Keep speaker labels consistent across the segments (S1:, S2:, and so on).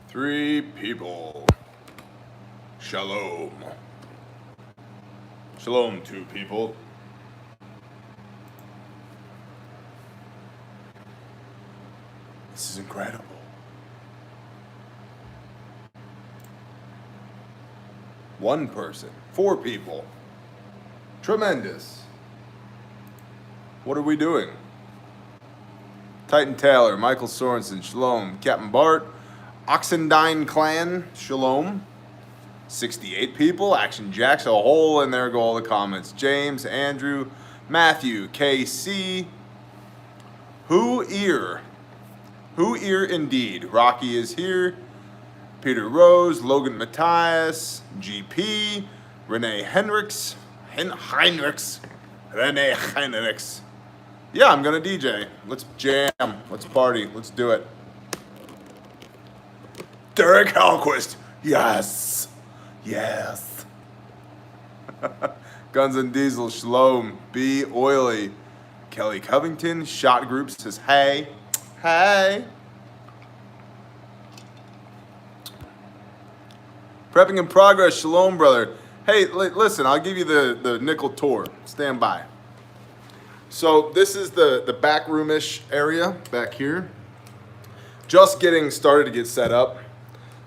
S1: Three people. Shalom. Shalom, two people. This is incredible. One person. Four people. Tremendous. What are we doing? Titan Taylor, Michael Sorensen, Shalom. Captain Bart, Oxendine Clan, Shalom. 68 people. Action Jacks, a hole in there go all the comments. James, Andrew, Matthew, KC. Who ear? Who ear indeed? Rocky is here. Peter Rose, Logan Matthias, GP, Renee Henricks, Renee Henricks. Yeah, I'm gonna DJ. Let's jam. Let's party. Let's do it. Derek Halquist. Yes. Yes. Guns and Diesel. Shalom. B. Oily. Kelly Covington. Shot Group says, hey. Hey. Prepping in progress. Shalom, brother. Hey, listen, I'll give you the nickel tour. Stand by. So this is the back room-ish area back here. Just getting started to get set up.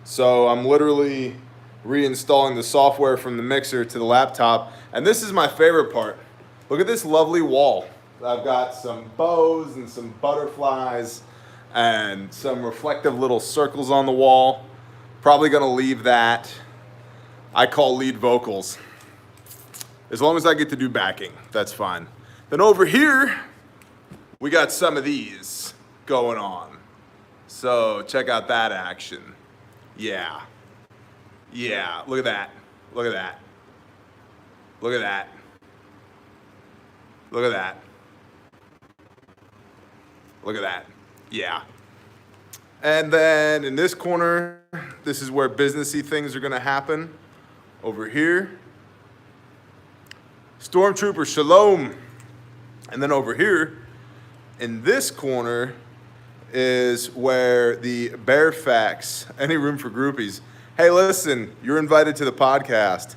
S1: So I'm literally reinstalling the software from the mixer to the laptop. And this is my favorite part. Look at this lovely wall. I've got some bows and some butterflies and some reflective little circles on the wall. Probably gonna leave that. I call lead vocals. As long as I get to do backing, that's fine. Then over here, we got some of these going on. So check out that action. Yeah. Yeah, look at that. Look at that. Look at that. Look at that. Look at that. Yeah. And then in this corner, this is where businessy things are gonna happen. Over here, Stormtrooper Shalom. And then over here, in this corner, is where the Bear Facts, any room for groupies. Hey, listen, you're invited to the podcast.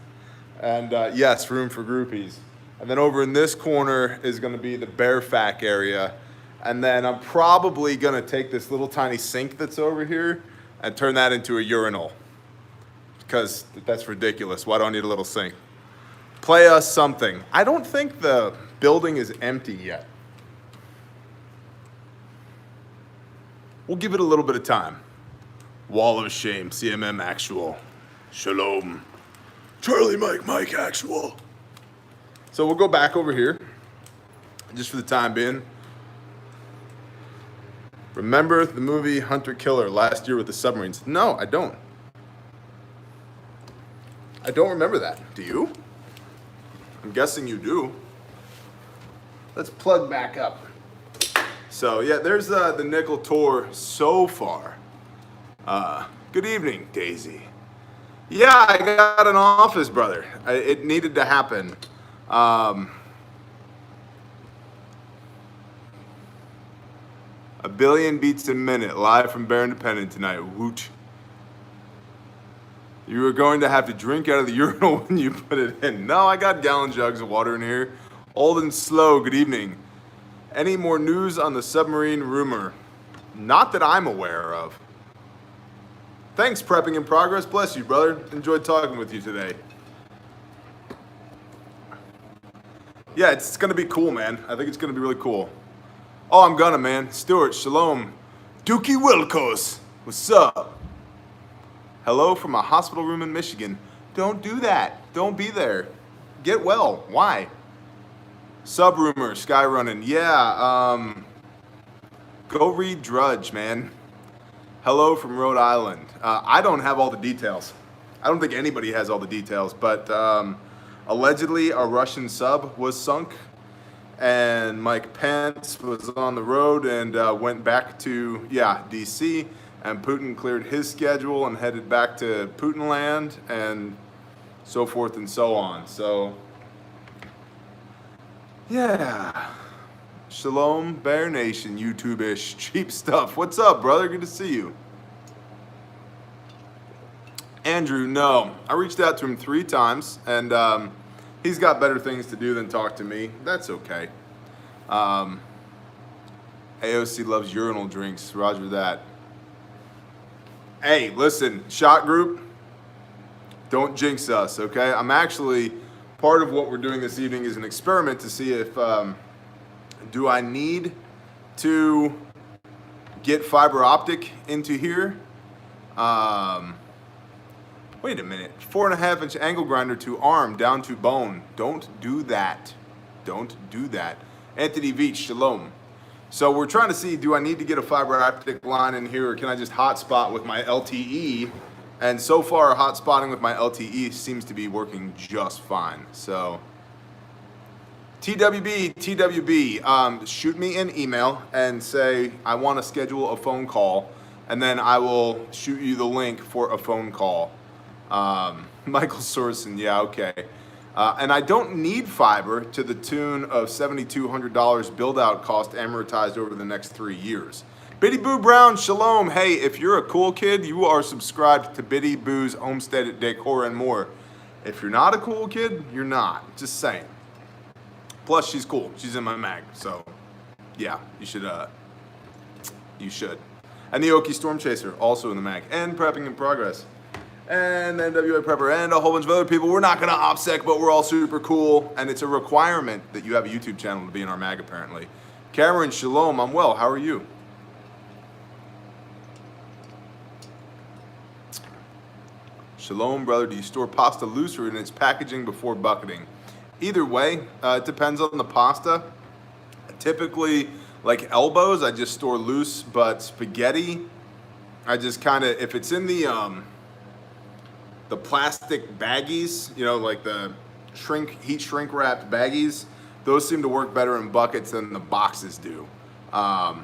S1: And yes, room for groupies. And then over in this corner is gonna be the Bear Fact area. And then I'm probably gonna take this little tiny sink that's over here and turn that into a urinal. Because that's ridiculous. Why do I need a little sink? Play us something. I don't think the building is empty yet. We'll give it a little bit of time. Wall of Shame, CMM Actual. Shalom. Charlie Mike Actual. So we'll go back over here, just for the time being. Remember the movie Hunter Killer last year with the submarines? No, I don't. I don't remember that. Do you? I'm guessing you do. Let's plug back up. So yeah, there's the nickel tour so far. Good evening, Daisy. Yeah, I got an office, brother. It needed to happen. A billion beats a minute, live from Bear Independent tonight. Woot. You were going to have to drink out of the urinal when you put it in. No, I got gallon jugs of water in here. Old and slow, good evening. Any more news on the submarine rumor? Not that I'm aware of. Thanks, Prepping in Progress. Bless you, brother. Enjoyed talking with you today. Yeah, it's gonna be cool, man. I think it's gonna be really cool. Oh, I'm gonna, man. Stuart, shalom. Dookie Wilkos, what's up? Hello from a hospital room in Michigan. Don't do that. Don't be there. Get well. Why? Sub rumor, sky running. Yeah, go read Drudge, man. Hello from Rhode Island. I don't have all the details. I don't think anybody has all the details, but allegedly a Russian sub was sunk and Mike Pence was on the road and went back to, DC. And Putin cleared his schedule and headed back to Putin land and so forth and so on. So, yeah. Shalom, Bear Nation, YouTube-ish, cheap stuff. What's up, brother? Good to see you. Andrew, no. I reached out to him 3 times, and he's got better things to do than talk to me. That's okay. AOC loves urinal drinks. Roger that. Hey, listen, shot group, don't jinx us, okay? I'm actually, part of what we're doing this evening is an experiment to see if, do I need to get fiber optic into here? Wait a minute, 4.5-inch angle grinder to arm, down to bone. Don't do that. Don't do that. Anthony Veach, shalom. So we're trying to see, do I need to get a fiber optic line in here, or can I just hotspot with my LTE? And so far, hotspotting with my LTE seems to be working just fine. So TWB, shoot me an email and say I want to schedule a phone call, and then I will shoot you the link for a phone call. Michael Sorsen, yeah, okay. And I don't need fiber to the tune of $7,200 build-out cost amortized over the next 3 years. Biddy Boo Brown, shalom. Hey, if you're a cool kid, you are subscribed to Biddy Boo's Homestead Decor and more. If you're not a cool kid, you're not. Just saying. Plus, she's cool. She's in my mag, so yeah, you should. You should. And the Oki Storm Chaser, also in the mag, and Prepping in Progress. And NWA Prepper, and a whole bunch of other people. We're not going to OPSEC, but we're all super cool. And it's a requirement that you have a YouTube channel to be in our mag, apparently. Cameron, shalom. I'm well. How are you? Shalom, brother. Do you store pasta loose or in its packaging before bucketing? Either way, it depends on the pasta. Typically, like elbows, I just store loose. But spaghetti, I just kind of, if it's in the plastic baggies, you know, like the heat shrink wrapped baggies, those seem to work better in buckets than the boxes do. I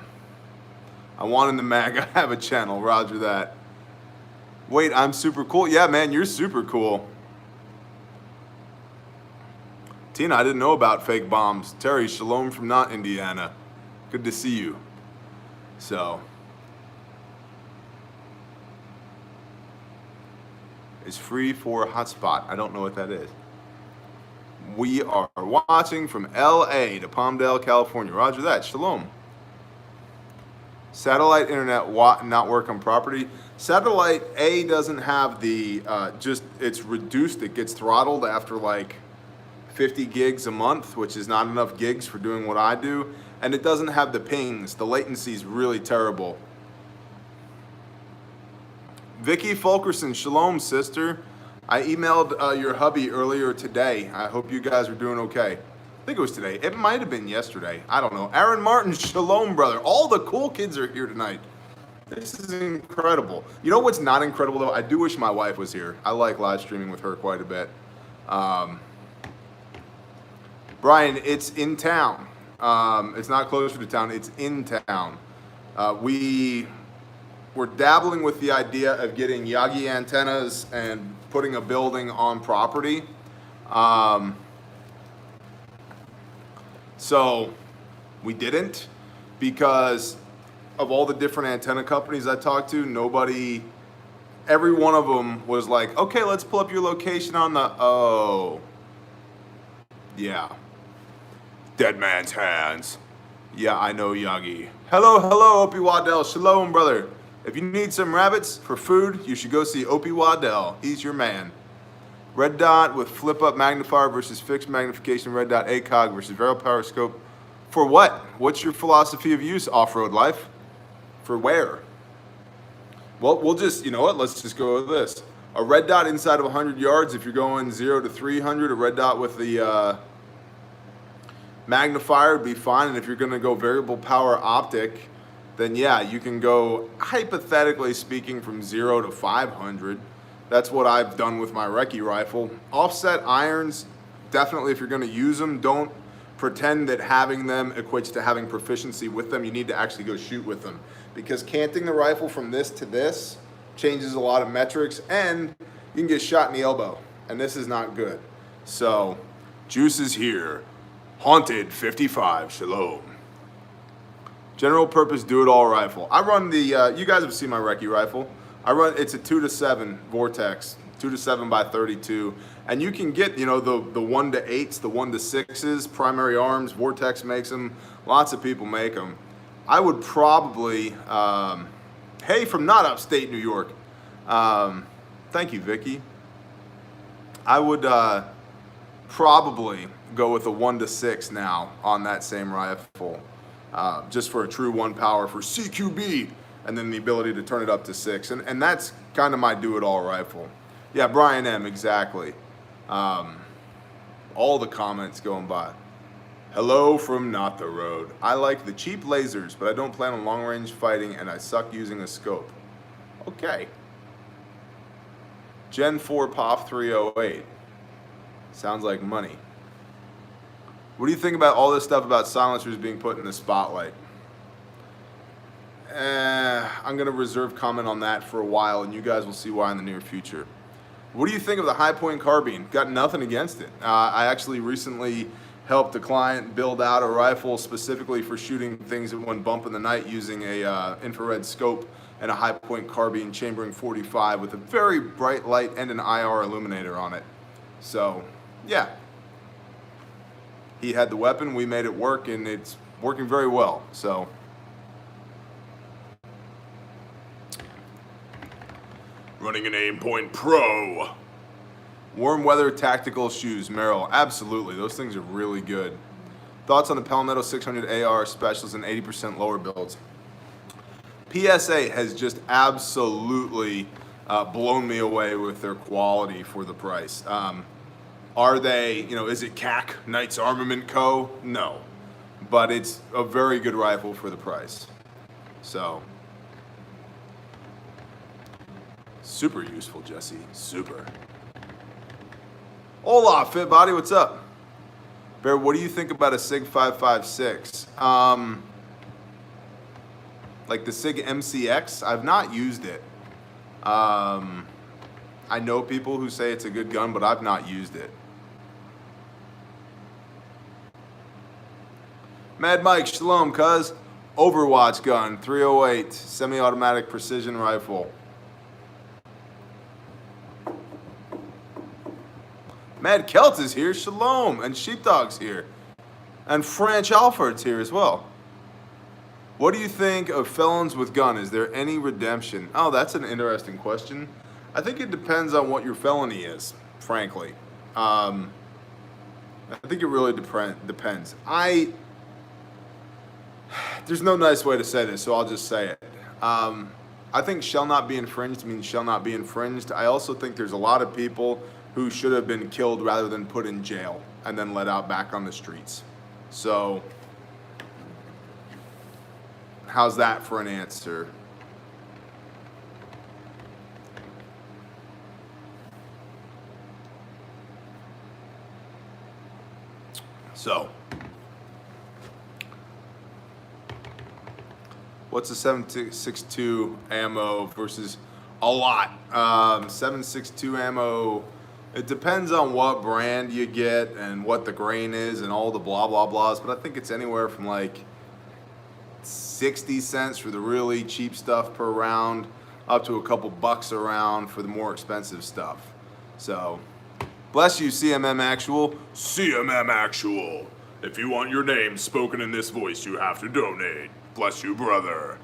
S1: want in the mag, I have a channel, roger that. Wait, I'm super cool? Yeah, man, you're super cool. Tina, I didn't know about fake bombs. Terry, shalom from not Indiana. Good to see you. So. Is free for hotspot. I don't know what that is. We are watching from LA to Palmdale, California. Roger that. Shalom. Satellite internet not work on property. Satellite A doesn't have the it's reduced. It gets throttled after like 50 gigs a month, which is not enough gigs for doing what I do. And it doesn't have the pings. The latency is really terrible. Vicky Fulkerson, shalom, sister. I emailed your hubby earlier today. I hope you guys are doing okay. I think it was today. It might have been yesterday. I don't know. Aaron Martin, shalom, brother. All the cool kids are here tonight. This is incredible. You know what's not incredible, though? I do wish my wife was here. I like live streaming with her quite a bit. Brian, it's in town. It's not closer to town. It's in town. We're dabbling with the idea of getting Yagi antennas and putting a building on property. So we didn't, because of all the different antenna companies I talked to, every one of them was like, okay, let's pull up your location on the, yeah. Dead man's hands. Yeah, I know Yagi. Hello, Opie Waddell. Shalom, brother. If you need some rabbits for food, you should go see Opie Waddell. He's your man. Red dot with flip-up magnifier versus fixed magnification. Red dot ACOG versus variable power scope. For what? What's your philosophy of use, off-road life? For where? Well, we'll just, you know what? Let's just go with this. A red dot inside of 100 yards, if you're going 0 to 300, a red dot with the magnifier would be fine. And if you're going to go variable power optic, then yeah, you can go, hypothetically speaking, from 0 to 500. That's what I've done with my recce rifle. Offset irons, definitely if you're going to use them, don't pretend that having them equates to having proficiency with them. You need to actually go shoot with them, because canting the rifle from this to this changes a lot of metrics, and you can get shot in the elbow, and this is not good. So, Juice is here. Haunted 55, shalom. General purpose do-it-all rifle. I run the, you guys have seen my recce rifle. It's a 2-7 Vortex, 2-7 by 32, and you can get, you know, the 1-8s, the 1-6s, primary arms. Vortex makes them. Lots of people make them. I would probably, hey, from not upstate New York. Thank you, Vicky. I would probably go with a 1-6 now on that same rifle, just for a true 1 power for CQB, and then the ability to turn it up to 6, and that's kind of my do-it-all rifle. Yeah, Brian M, exactly. All the comments going by. Hello from Not the Road. I like the cheap lasers, but I don't plan on long-range fighting, and I suck using a scope. Okay. Gen 4 POF 308. Sounds like money. What do you think about all this stuff about silencers being put in the spotlight? I'm going to reserve comment on that for a while, and you guys will see why in the near future. What do you think of the Hi-Point carbine? Got nothing against it. I actually recently helped a client build out a rifle specifically for shooting things that went bump in the night using a infrared scope and a Hi-Point carbine chambering 45 with a very bright light and an IR illuminator on it. So, yeah. He had the weapon, we made it work, and it's working very well. So, running an Aimpoint Pro. Warm weather tactical shoes, Merrill. Absolutely, those things are really good. Thoughts on the Palmetto 600 AR specials and 80% lower builds? PSA has just absolutely blown me away with their quality for the price. Are they, you know, is it CAC, Knights Armament Co.? No, but it's a very good rifle for the price. So, super useful, Jesse, super. Hola, Fit Body, what's up? Bear, what do you think about a SIG 556? Like the SIG MCX, I've not used it. I know people who say it's a good gun, but I've not used it. Mad Mike, shalom, cuz. Overwatch gun, 308, semi-automatic precision rifle. Mad Celt is here, shalom, and Sheepdog's here. And French Alford's here as well. What do you think of felons with gun? Is there any redemption? Oh, that's an interesting question. I think it depends on what your felony is, frankly. I think it really depends. There's no nice way to say this, so I'll just say it. I think shall not be infringed means shall not be infringed. I also think there's a lot of people who should have been killed rather than put in jail and then let out back on the streets. So, how's that for an answer? So, what's a 7.62 ammo versus a lot? 7.62 ammo, it depends on what brand you get and what the grain is and all the blah blah blahs, but I think it's anywhere from like 60 cents for the really cheap stuff per round up to a couple bucks a round for the more expensive stuff. So, bless you, CMM Actual. CMM Actual. If you want your name spoken in this voice, you have to donate. Bless you, brother.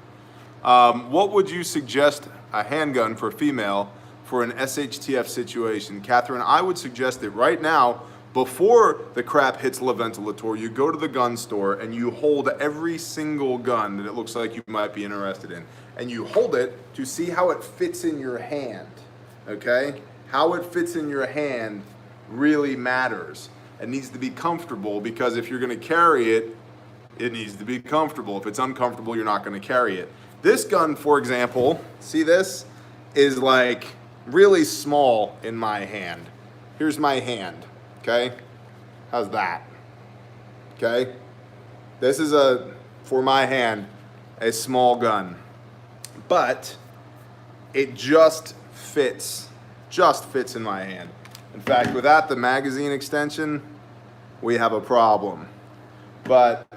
S1: What would you suggest a handgun for a female for an SHTF situation? Catherine, I would suggest that right now, before the crap hits La Ventilator, you go to the gun store and you hold every single gun that it looks like you might be interested in. And you hold it to see how it fits in your hand, okay? How it fits in your hand really matters. It needs to be comfortable, because if you're gonna carry it, it needs to be comfortable. If it's uncomfortable, you're not gonna carry it. This gun, for example, see this, is like really small in my hand. Here's my hand, okay? How's that? Okay? This is for my hand, a small gun. But it just fits in my hand. In fact, without the magazine extension, we have a problem. But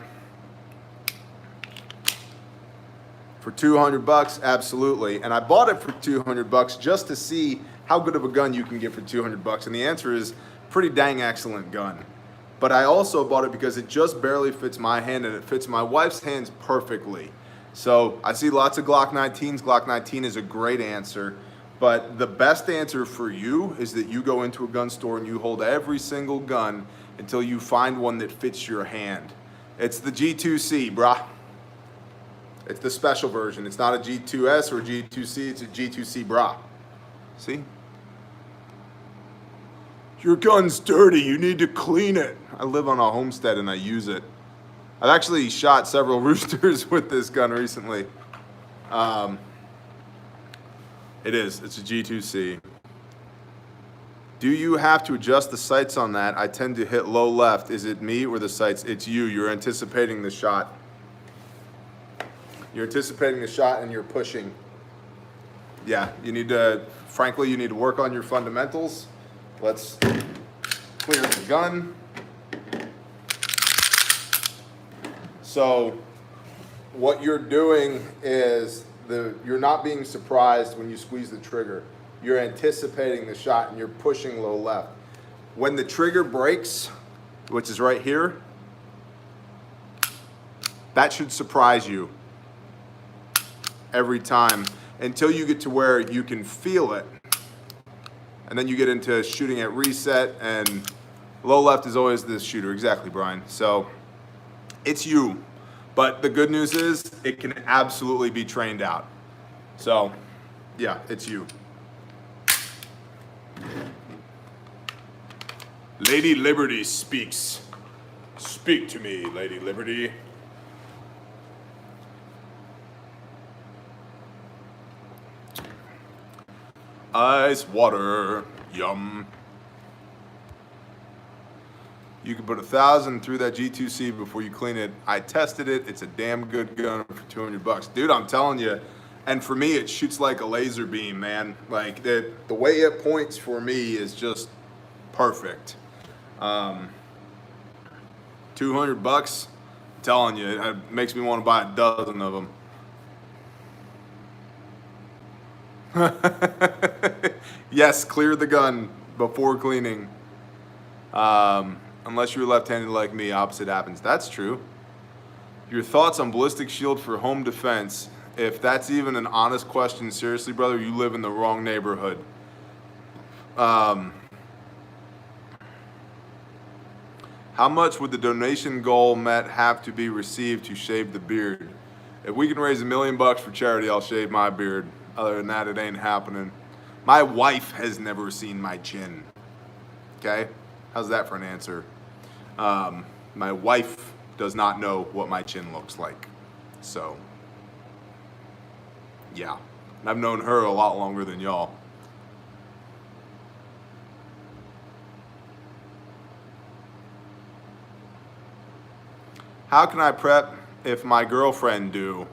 S1: For 200 bucks, absolutely. And I bought it for 200 bucks just to see how good of a gun you can get for 200 bucks. And the answer is pretty dang excellent gun. But I also bought it because it just barely fits my hand and it fits my wife's hands perfectly. So I see lots of Glock 19s. Glock 19 is a great answer. But the best answer for you is that you go into a gun store and you hold every single gun until you find one that fits your hand. It's the G2C, brah. It's the special version. It's not a G2S or a G2C, it's a G2C, brah. See? Your gun's dirty, you need to clean it. I live on a homestead and I use it. I've actually shot several roosters with this gun recently. It's a G2C. Do you have to adjust the sights on that? I tend to hit low left. Is it me or the sights? It's you. You're anticipating the shot. You're anticipating the shot and you're pushing. Yeah, you need to work on your fundamentals. Let's clear the gun. So what you're doing is you're not being surprised when you squeeze the trigger. You're anticipating the shot and you're pushing low left. When the trigger breaks, which is right here, that should surprise you every time until you get to where you can feel it. And then you get into shooting at reset, and low left is always the shooter. Exactly, Brian. So it's you. But the good news is it can absolutely be trained out. So yeah, it's you. Lady Liberty speaks. Speak to me, Lady Liberty. Ice water, yum. You can put 1,000 through that G2C before you clean it. I tested it. It's a damn good gun for 200 bucks. Dude, I'm telling you. And for me, it shoots like a laser beam, man. Like, the way it points for me is just perfect. 200 bucks, I'm telling you, it makes me want to buy a dozen of them. Yes, clear the gun before cleaning. Unless you're left-handed like me, opposite happens. That's true. Your thoughts on ballistic shield for home defense? If that's even an honest question, seriously, brother, you live in the wrong neighborhood. How much would the donation goal met have to be received to shave the beard? If we can raise $1 million for charity, I'll shave my beard. Other than that, it ain't happening. My wife has never seen my chin. Okay? How's that for an answer? My wife does not know what my chin looks like. So, yeah. And I've known her a lot longer than y'all. How can I prep if my girlfriend do?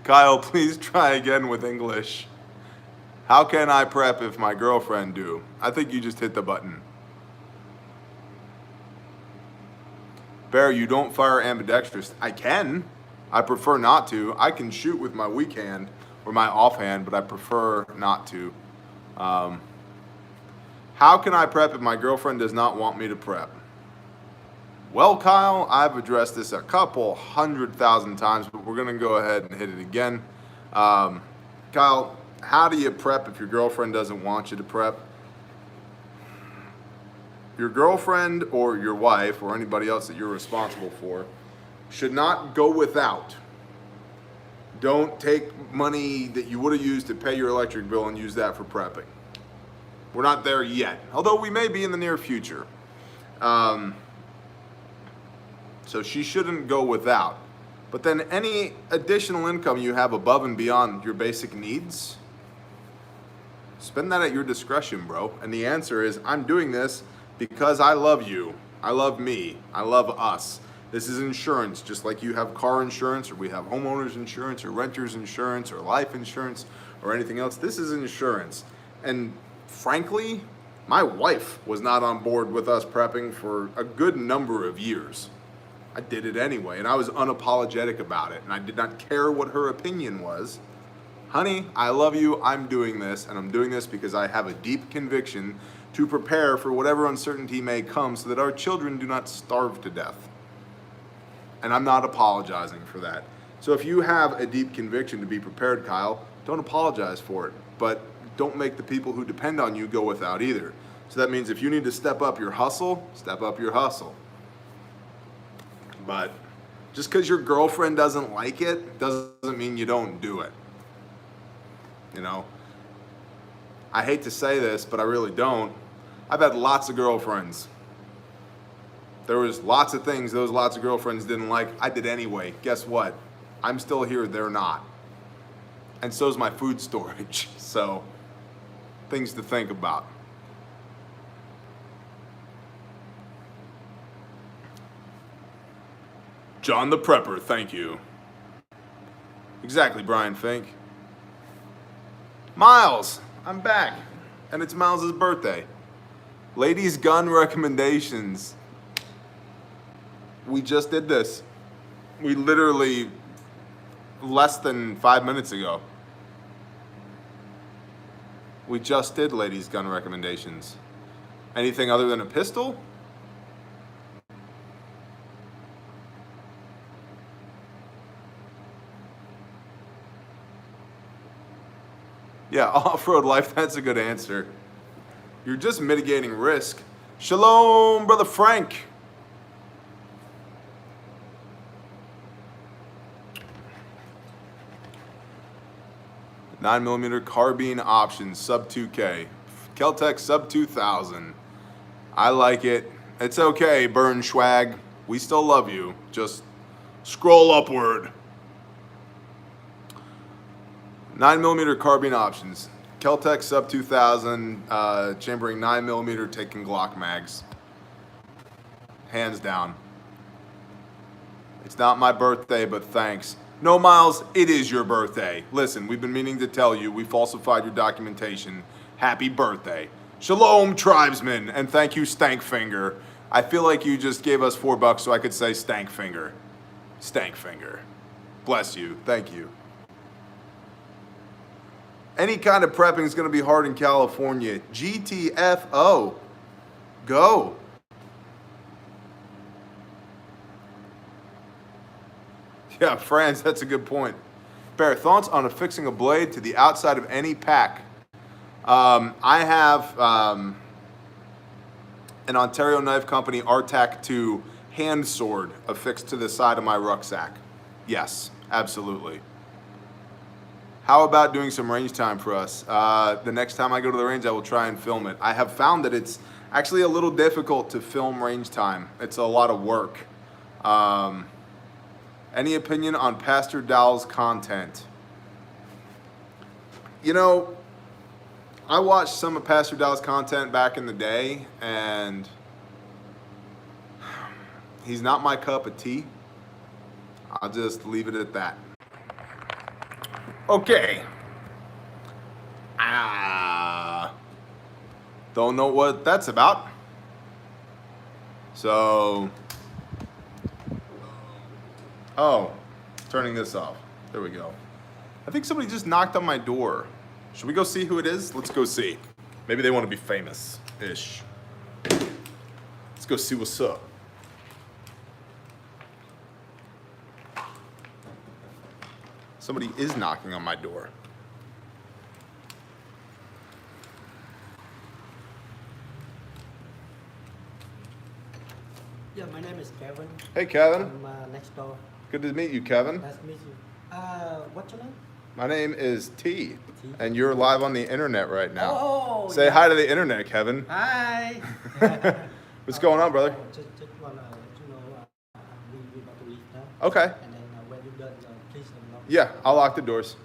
S1: Kyle, please try again with English. How can I prep if my girlfriend do? I think you just hit the button. Bear, you don't fire ambidextrous. I can. I prefer not to. I can shoot with my weak hand or my offhand, but I prefer not to. How can I prep if my girlfriend does not want me to prep? Well, Kyle, I've addressed this a couple 100,000 times, but we're going to go ahead and hit it again. Kyle, how do you prep if your girlfriend doesn't want you to prep? Your girlfriend or your wife or anybody else that you're responsible for should not go without. Don't take money that you would have used to pay your electric bill and use that for prepping. We're not there yet, although we may be in the near future. So she shouldn't go without. But then any additional income you have above and beyond your basic needs, spend that at your discretion, bro. And the answer is, I'm doing this because I love you. I love me. I love us. This is insurance, just like you have car insurance, or we have homeowners insurance, or renters insurance, or life insurance, or anything else. This is insurance. And frankly, my wife was not on board with us prepping for a good number of years. I did it anyway, and I was unapologetic about it, and I did not care what her opinion was. Honey, I love you, I'm doing this, and I'm doing this because I have a deep conviction to prepare for whatever uncertainty may come so that our children do not starve to death. And I'm not apologizing for that. So if you have a deep conviction to be prepared, Kyle, don't apologize for it, but don't make the people who depend on you go without either. So that means if you need to step up your hustle, step up your hustle. But just because your girlfriend doesn't like it doesn't mean you don't do it. You know, I hate to say this, but I really don't. I've had lots of girlfriends. There was lots of things those lots of girlfriends didn't like. I did anyway. Guess what? I'm still here, they're not. And so's my food storage. So, things to think about. John the Prepper, thank you. Exactly, Brian Fink. Miles, I'm back. And it's Miles' birthday. Ladies' gun recommendations. We just did this. We literally, less than 5 minutes ago. We just did ladies' gun recommendations. Anything other than a pistol? Yeah, off-road life, that's a good answer. You're just mitigating risk. Shalom, Brother Frank. .9mm carbine options, sub 2K. Keltec sub 2000. I like it. It's okay, Burn Schwag. We still love you. Just scroll upward. 9mm carbine options. Keltec sub 2000, chambering 9mm, taking Glock mags. Hands down. It's not my birthday, but thanks. No, Miles, it is your birthday. Listen, we've been meaning to tell you, we falsified your documentation. Happy birthday. Shalom, tribesmen, and thank you, Stankfinger. I feel like you just gave us $4 so I could say Stankfinger. Stankfinger. Bless you. Thank you. Any kind of prepping is going to be hard in California. GTFO. Go. Yeah, Franz, that's a good point. Bear, thoughts on affixing a blade to the outside of any pack? I have an Ontario Knife Company RTAC 2 hand sword affixed to the side of my rucksack. Yes, absolutely. How about doing some range time for us? The next time I go to the range, I will try and film it. I have found that it's actually a little difficult to film range time. It's a lot of work. Any opinion on Pastor Dowell's content? You know, I watched some of Pastor Dowell's content back in the day, and he's not my cup of tea. I'll just leave it at that. Okay. Don't know what that's about. So, oh, turning this off. There we go. I think somebody just knocked on my door. Should we go see who it is? Let's go see. Maybe they want to be famous-ish. Let's go see what's up. Somebody is knocking on my door.
S2: Yeah, my name is Kevin.
S1: Hey, Kevin.
S2: I'm next door.
S1: Good to meet you, Kevin.
S2: Nice to meet you. What's your name?
S1: My name is T, and you're live on the internet right now.
S2: Oh,
S1: Say hi to the internet, Kevin.
S2: Hi.
S1: What's going on, brother?
S2: Just want to let you know we about to leave now.
S1: Okay.
S2: And then when you're done, please unlock.
S1: Yeah, I'll lock the doors.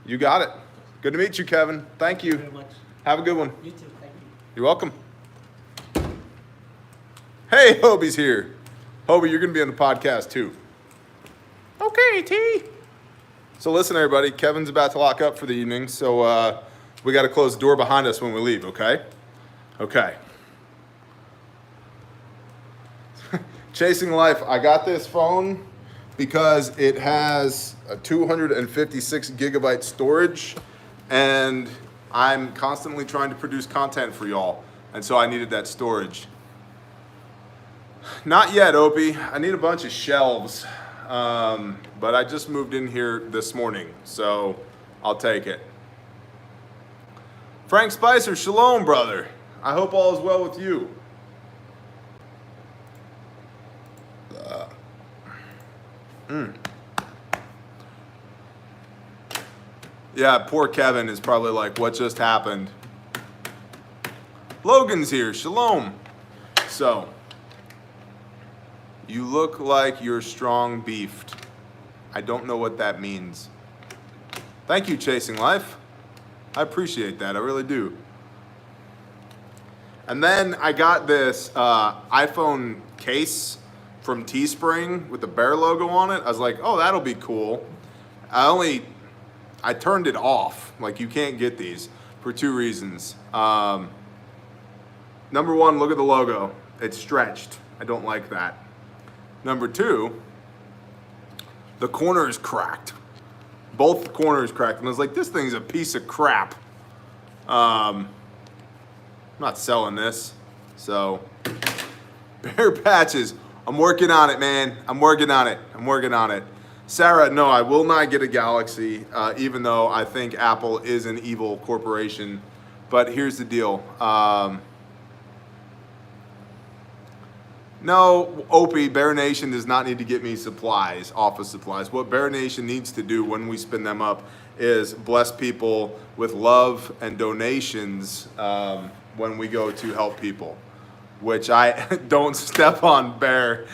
S1: You got it. Good to meet you, Kevin. Thank you.
S2: Thank you very much.
S1: Have a good one.
S2: You too. Thank you.
S1: You're welcome. Hey, Hobie's here. Hobie, you're going to be on the podcast too. Okay, T. So listen, everybody. Kevin's about to lock up for the evening, so we got to close the door behind us when we leave, okay? Okay. Chasing Life, I got this phone because it has a 256 gigabyte storage, and I'm constantly trying to produce content for y'all, and so I needed that storage. Not yet, Opie. I need a bunch of shelves, but I just moved in here this morning, so I'll take it. Frank Spicer, shalom, brother. I hope all is well with you. Yeah, poor Kevin is probably like, what just happened? Logan's here, shalom. So, you look like you're strong beefed. I don't know what that means. Thank you, Chasing Life. I appreciate that, I really do. And then I got this iPhone case from Teespring with the bear logo on it. I was like, oh, that'll be cool. I turned it off. Like, you can't get these for two reasons. Number one, look at the logo. It's stretched. I don't like that. Number two, the corner is cracked. Both corners cracked. And I was like, this thing's a piece of crap. I'm not selling this. So, Bear Patches. I'm working on it, man. I'm working on it. Sarah, no, I will not get a Galaxy, even though I think Apple is an evil corporation. But here's the deal. No, Opie, Bear Nation does not need to get me supplies, office supplies. What Bear Nation needs to do when we spin them up is bless people with love and donations when we go to help people. Which I don't step on, Bear.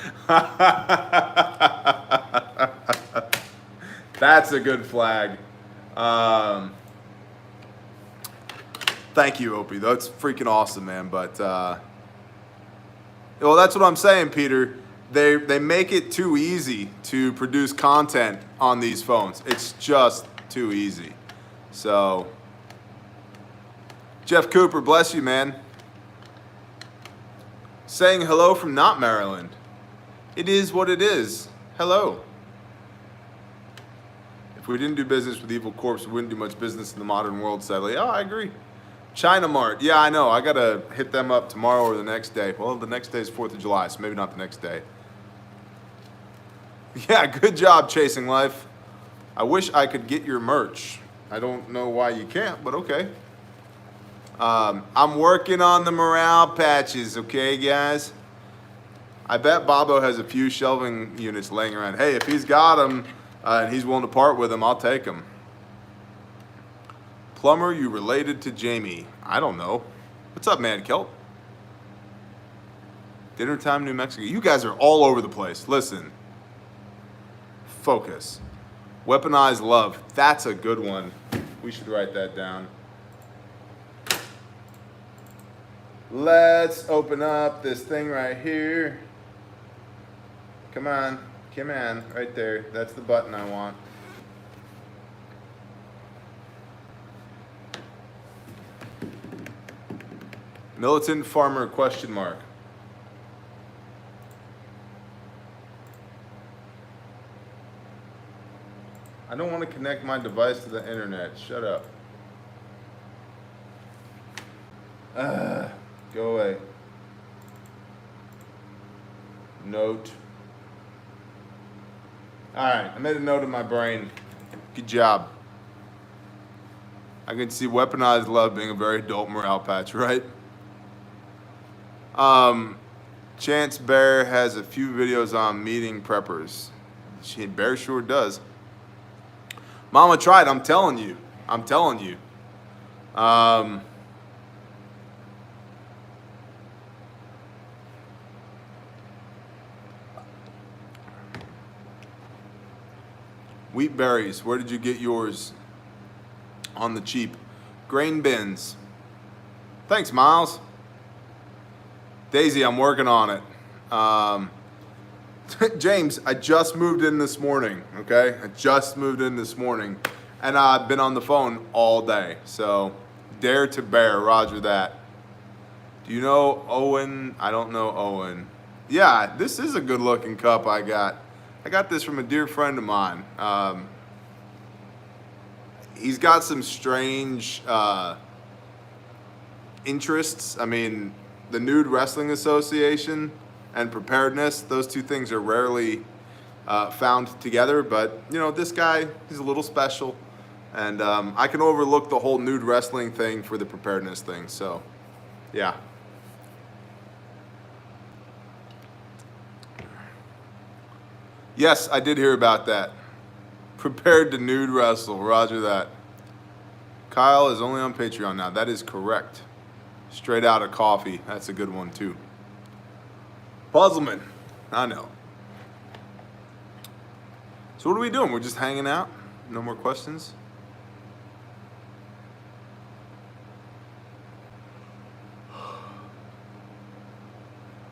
S1: That's a good flag. Thank you, Opie. That's freaking awesome, man. But well, that's what I'm saying, Peter. They make it too easy to produce content on these phones. It's just too easy. So, Jeff Cooper, bless you, man. Saying hello from not Maryland. It is what it is. Hello. If we didn't do business with Evil Corpse, we wouldn't do much business in the modern world, sadly. Oh, I agree. China Mart. Yeah, I know. I got to hit them up tomorrow or the next day. Well, the next day is 4th of July, so maybe not the next day. Yeah, good job, Chasing Life. I wish I could get your merch. I don't know why you can't, but okay. I'm working on the morale patches, okay, guys? I bet Bobo has a few shelving units laying around. Hey, if he's got them and he's willing to part with them, I'll take them. Plumber, you related to Jamie? I don't know. What's up, Mad Kelp? Dinner time, New Mexico. You guys are all over the place. Listen. Focus. Weaponized love. That's a good one. We should write that down. Let's open up this thing right here. Come on. Come on. Right there. That's the button I want. Militant farmer question mark. I don't want to connect my device to the internet. Shut up. Go away. Note. Alright, I made a note in my brain. Good job. I can see weaponized love being a very adult morale patch, right? Chance Bear has a few videos on meeting preppers. Bear sure does. Mama tried, I'm telling you. I'm telling you. Wheat berries, where did you get yours? On the cheap. Grain bins. Thanks, Miles. Daisy, I'm working on it. James, I just moved in this morning, okay? I just moved in this morning, and I've been on the phone all day. So, dare to bear, roger that. Do you know Owen? I don't know Owen. Yeah, this is a good looking cup I got. I got this from a dear friend of mine. He's got some strange interests. I mean, the Nude Wrestling Association and preparedness, those two things are rarely found together. But, you know, this guy, he's a little special. And I can overlook the whole nude wrestling thing for the preparedness thing. So, yeah. Yes, I did hear about that. Prepared to nude wrestle. Roger that. Kyle is only on Patreon now. That is correct. Straight out of coffee. That's a good one, too. Puzzleman. I know. So what are we doing? We're just hanging out? No more questions?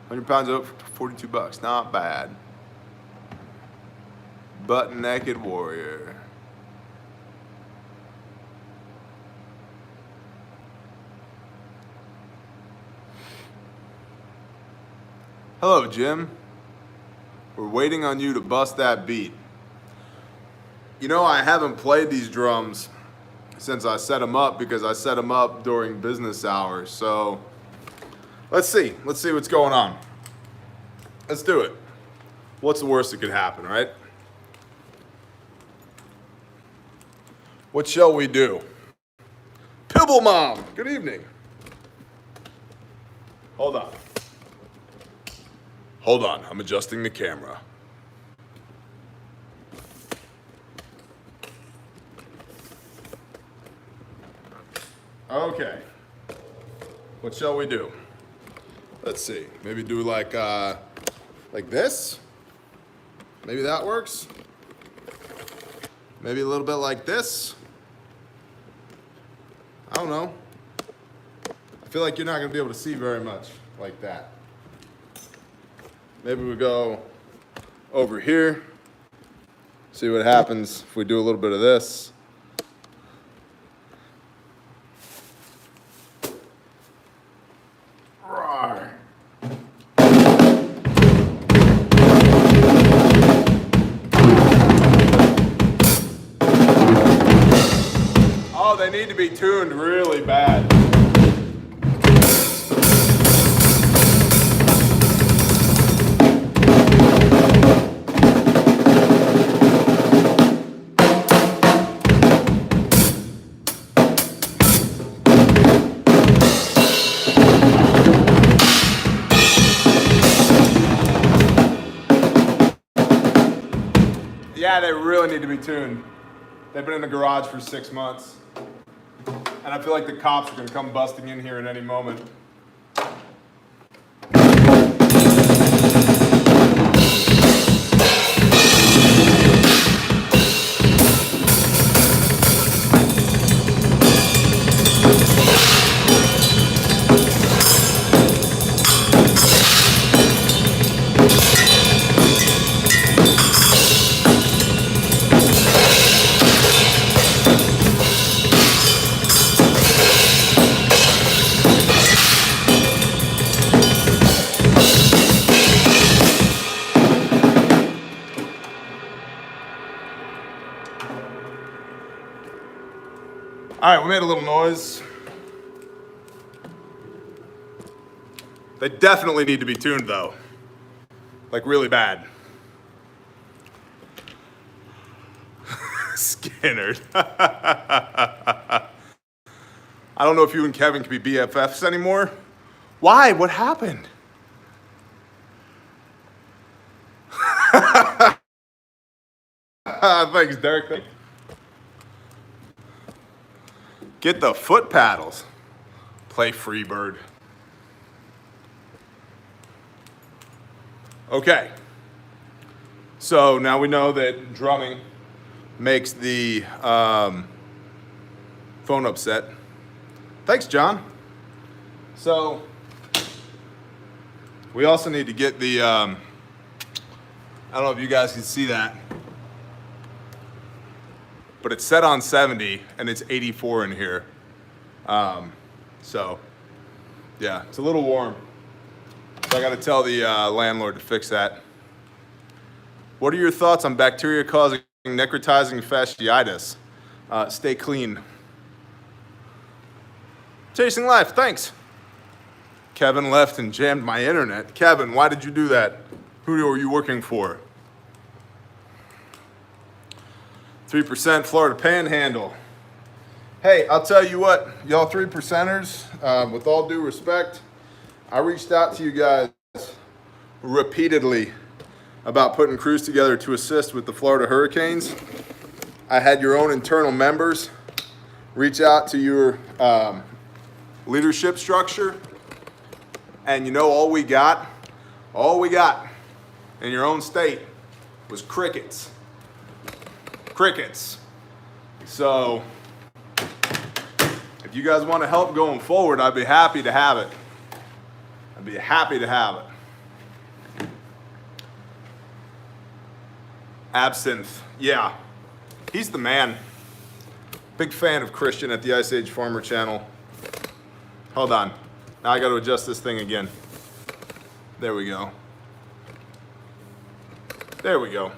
S1: £100 out for $42. Not bad. Butt Naked Warrior. Hello, Jim. We're waiting on you to bust that beat. You know, I haven't played these drums since I set them up because I set them up during business hours. So let's see. Let's see what's going on. Let's do it. What's the worst that could happen, right? What shall we do? Pibble Mom, good evening. Hold on. Hold on, I'm adjusting the camera. Okay. What shall we do? Let's see. Maybe do like this? Maybe that works? Maybe a little bit like this? I don't know. I feel like you're not gonna be able to see very much like that. Maybe we go over here. See what happens if we do a little bit of this. Roar. Oh, they need to be tuned really bad. Yeah, they really need to be tuned. They've been in the garage for 6 months. And I feel like the cops are gonna come busting in here at any moment. All right, we made a little noise. They definitely need to be tuned though. Like really bad. Skinnered. I don't know if you and Kevin can be BFFs anymore. Why? What happened? Thanks, Derek. Get the foot paddles. Play Freebird. Okay. So now we know that drumming makes the phone upset. Thanks, John. So we also need to get the, I don't know if you guys can see that, but it's set on 70 and it's 84 in here. So yeah, it's a little warm. So I got to tell the landlord to fix that. What are your thoughts on bacteria causing necrotizing fasciitis? Stay clean. Chasing life, thanks. Kevin left and jammed my internet. Kevin, why did you do that? Who are you working for? 3% Florida Panhandle. Hey, I'll tell you what, y'all 3%ers, with all due respect, I reached out to you guys repeatedly about putting crews together to assist with the Florida hurricanes. I had your own internal members reach out to your leadership structure, and you know all we got in your own state was crickets. Crickets. So if you guys want to help going forward, I'd be happy to have it. I'd be happy to have it. Absinthe. Yeah. He's the man. Big fan of Christian at the Ice Age Farmer channel. Hold on. Now I got to adjust this thing again. There we go. There we go.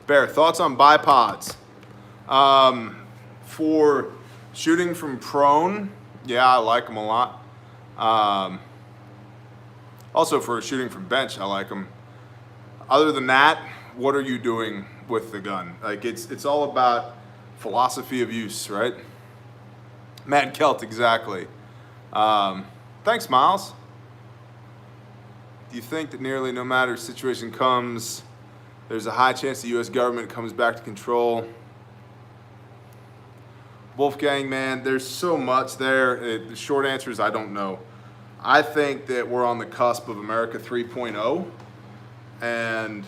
S1: Bear, thoughts on bipods? For shooting from prone, yeah, I like them a lot. Also for shooting from bench, I like them. Other than that, what are you doing with the gun? Like it's all about philosophy of use, right? Mad Celt, exactly. Thanks, Miles. Do you think that nearly no matter situation comes, there's a high chance the U.S. government comes back to control? Wolfgang, man, there's so much there. The short answer is I don't know. I think that we're on the cusp of America 3.0, and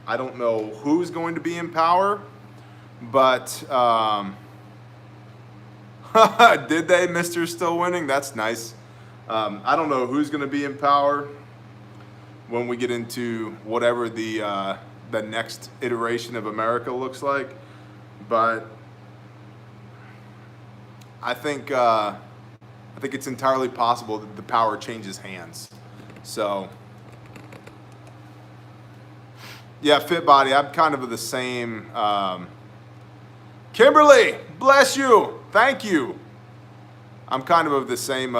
S1: I don't know who's going to be in power, but did they, Mr. Still Winning? That's nice. I don't know who's going to be in power when we get into whatever the next iteration of America looks like, but I think it's entirely possible that the power changes hands. So, yeah, Fit Body, I'm kind of the same. Kimberly, bless you. Thank you. I'm kind of the same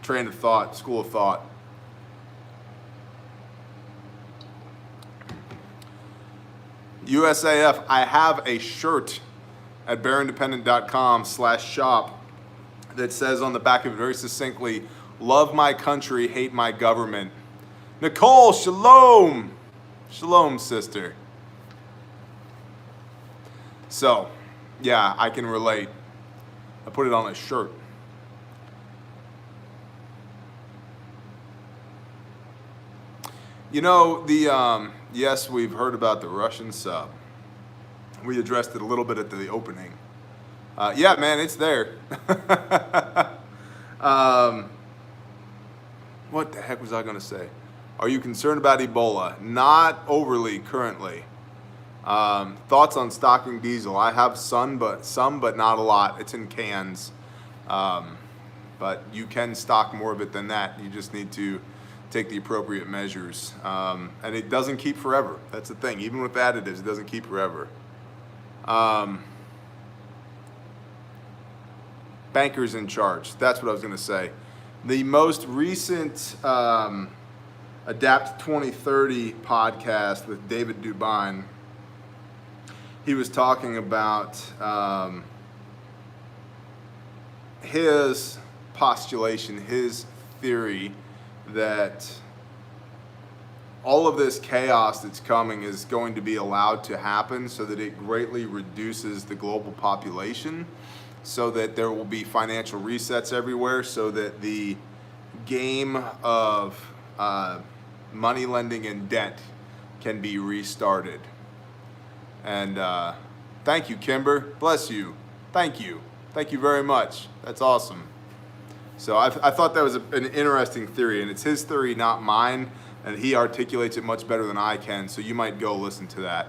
S1: train of thought, school of thought. USAF, I have a shirt at bearindependent.com/shop that says on the back of it very succinctly, love my country, hate my government. Nicole, shalom. Shalom, sister. So, yeah, I can relate. I put it on a shirt. You know, yes, we've heard about the Russian sub. We addressed it a little bit at the opening. Yeah, man, it's there. What the heck was I going to say? Are you concerned about Ebola? Not overly currently. Thoughts on stocking diesel? I have some, but not a lot. It's in cans. But you can stock more of it than that. You just need to take the appropriate measures. And it doesn't keep forever. That's the thing. Even with additives, it doesn't keep forever. Bankers in charge. That's what I was going to say. The most recent Adapt 2030 podcast with David Dubine, he was talking about his postulation, his theory that all of this chaos that's coming is going to be allowed to happen so that it greatly reduces the global population, so that there will be financial resets everywhere, so that the game of money lending and debt can be restarted. And thank you, Kimber. Bless you. Thank you. Thank you very much. That's awesome. So I thought that was an interesting theory, and it's his theory, not mine, and he articulates it much better than I can, so you might go listen to that.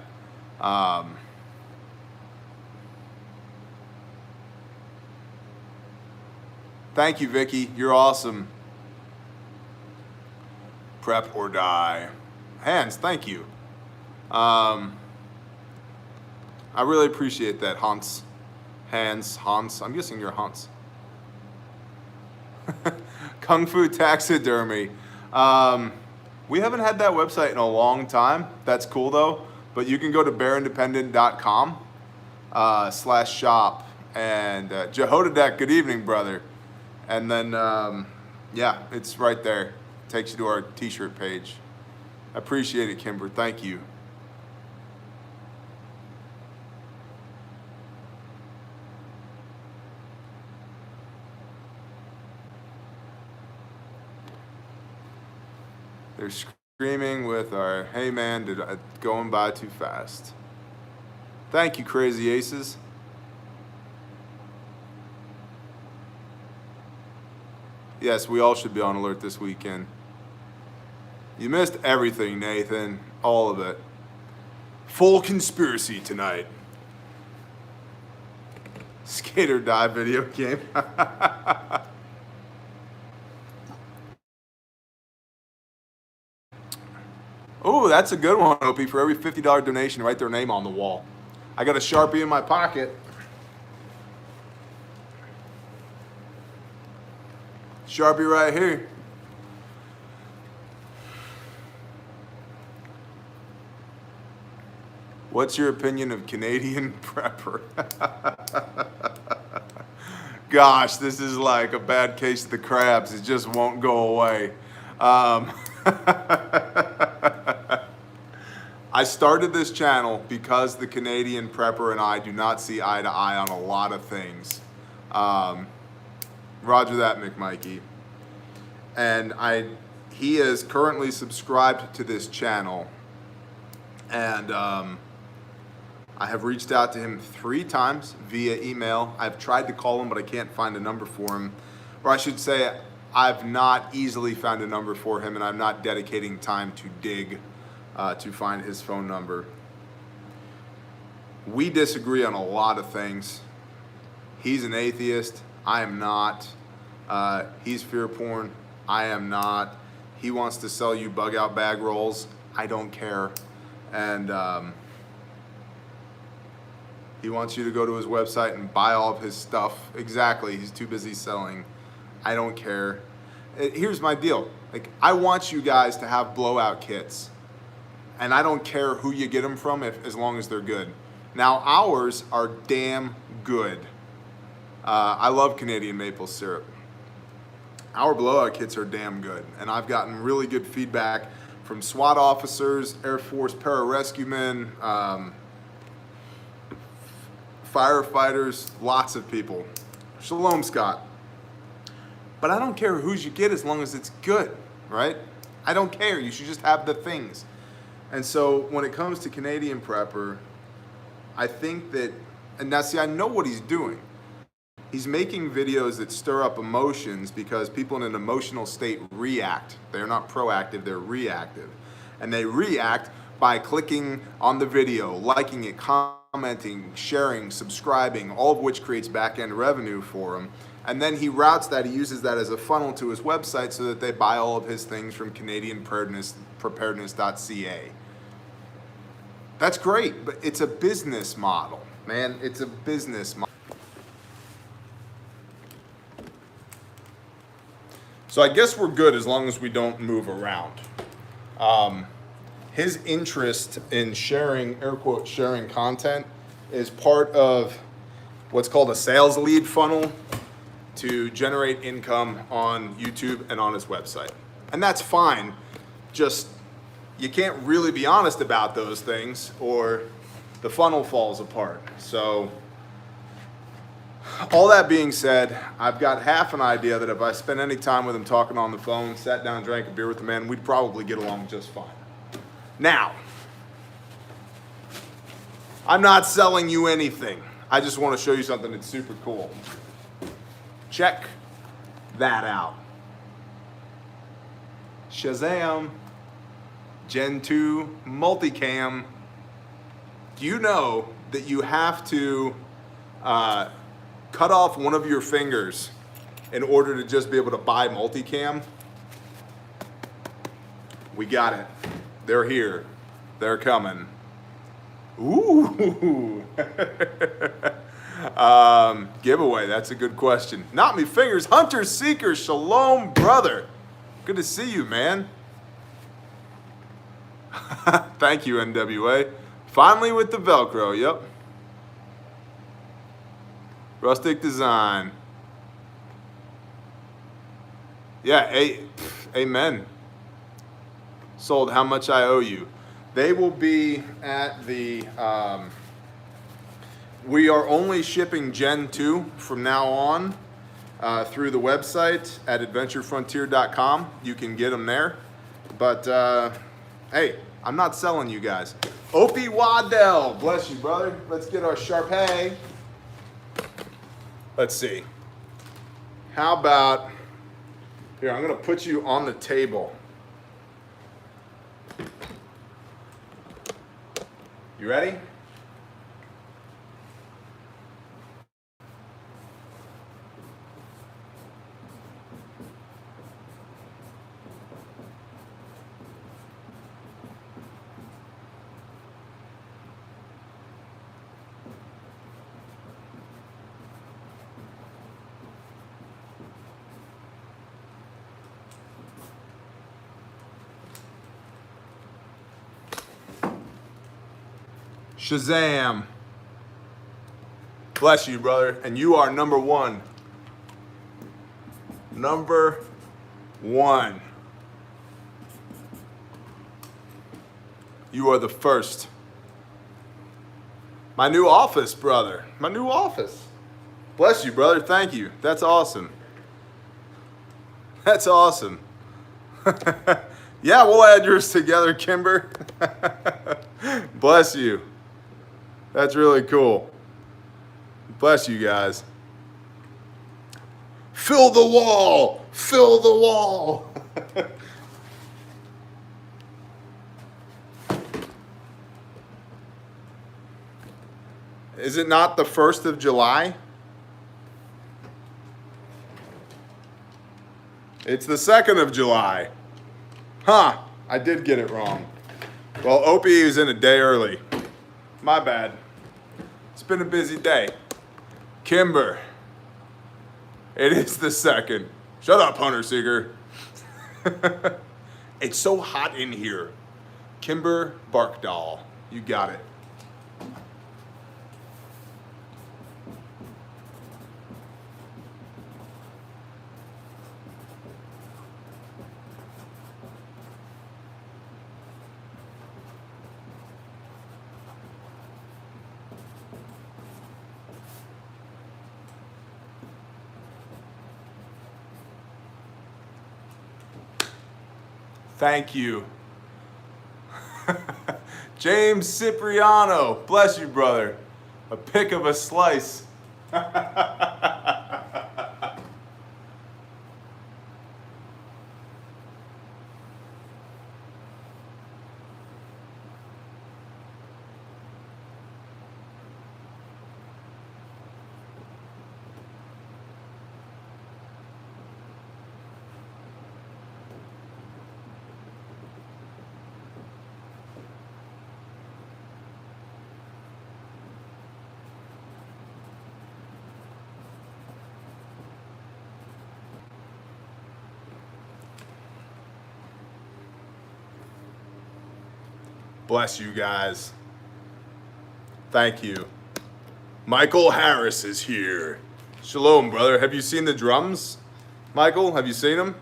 S1: Thank you, Vicky. You're awesome. Prep or die. Hans, thank you. I really appreciate that, Hans. Hans. I'm guessing you're Hans. Kung Fu Taxidermy. We haven't had that website in a long time. That's cool though. But you can go to bearindependent.com /shop and Jehodadak, good evening, brother. And then, yeah, it's right there. Takes you to our t-shirt page. I appreciate it, Kimber. Thank you. They're screaming with our, hey man, did I going by too fast? Thank you, Crazy Aces. Yes, we all should be on alert this weekend. You missed everything, Nathan. All of it. Full conspiracy tonight. Skate or Die video game. Oh, that's a good one, Opie. For every $50 donation, write their name on the wall. I got a Sharpie in my pocket. Sharpie right here. What's your opinion of Canadian prepper? Gosh, this is like a bad case of the crabs. It just won't go away. I started this channel because the Canadian prepper and I do not see eye to eye on a lot of things. Roger that, McMikey. And he is currently subscribed to this channel. And I have reached out to him 3 times via email. I've tried to call him, but I can't find a number for him. Or I should say, I've not easily found a number for him, and I'm not dedicating time to dig to find his phone number. We disagree on a lot of things. He's an atheist. I am not. He's fear porn. I am not. He wants to sell you bug out bag rolls. I don't care. And he wants you to go to his website and buy all of his stuff. Exactly. He's too busy selling. I don't care. Here's my deal. Like, I want you guys to have blowout kits. And I don't care who you get them from as long as they're good. Now, ours are damn good. I love Canadian maple syrup. Our blowout kits are damn good. And I've gotten really good feedback from SWAT officers, Air Force pararescuemen, firefighters, lots of people. Shalom, Scott. But I don't care whose you get as long as it's good, right? I don't care. You should just have the things. And so when it comes to Canadian prepper, I think that, and now see, I know what he's doing. He's making videos that stir up emotions because people in an emotional state react. They're not proactive, they're reactive. And they react by clicking on the video, liking it, commenting, sharing, subscribing, all of which creates back-end revenue for him. And then he routes that, he uses that as a funnel to his website so that they buy all of his things from CanadianPreparedness.ca. That's great, but it's a business model, man. It's a business model. So I guess we're good as long as we don't move around. His interest in sharing, air quote, sharing content is part of what's called a sales lead funnel to generate income on YouTube and on his website. And that's fine, just you can't really be honest about those things or the funnel falls apart. So all that being said, I've got half an idea that if I spent any time with him talking on the phone, sat down, drank a beer with the man, we'd probably get along just fine. Now, I'm not selling you anything. I just want to show you something that's super cool. Check that out. Shazam, Gen 2 multicam. Do you know that you have to cut off one of your fingers in order to just be able to buy multicam. We got it. They're here. They're coming. Ooh. Giveaway. That's a good question. Not me fingers. Hunter Seeker. Shalom, brother. Good to see you, man. Thank you, NWA. Finally with the Velcro. Yep. Rustic design. Yeah. Amen. Sold. How much I owe you? They will be at the, we are only shipping Gen 2 from now on through the website at adventurefrontier.com. You can get them there. But, hey, I'm not selling you guys. Opie Waddell, bless you, brother. Let's get our Sharpay. Let's see. How about, here, I'm going to put you on the table. You ready? Shazam. Bless you, brother. And you are number one. Number one. You are the first. My new office, brother. My new office. Bless you, brother. Thank you. That's awesome. That's awesome. Yeah, we'll add yours together, Kimber. Bless you. That's really cool. Bless you guys. Fill the wall. Fill the wall. Is it not the 1st of July? It's the 2nd of July. Huh, I did get it wrong. Well, Opie is in a day early. My bad. It's been a busy day. Kimber. It is the 2nd. Shut up, Hunter Seeker. It's so hot in here. Kimber Barkdahl. You got it. Thank you. James Cipriano, bless you, brother. A pick of a slice. Bless you guys. Thank you. Michael Harris is here. Shalom, brother. Have you seen the drums? Michael, have you seen them?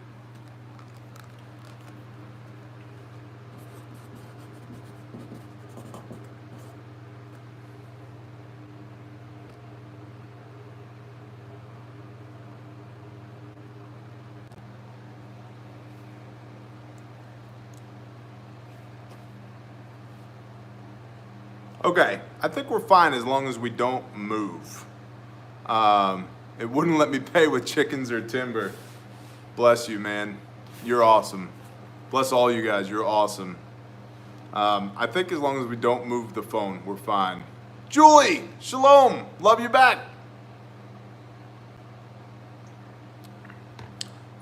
S1: Okay, I think we're fine as long as we don't move. It wouldn't let me pay with chickens or timber. Bless you, man. You're awesome. Bless all you guys. You're awesome. I think as long as we don't move the phone, we're fine. Julie, shalom. Love you back.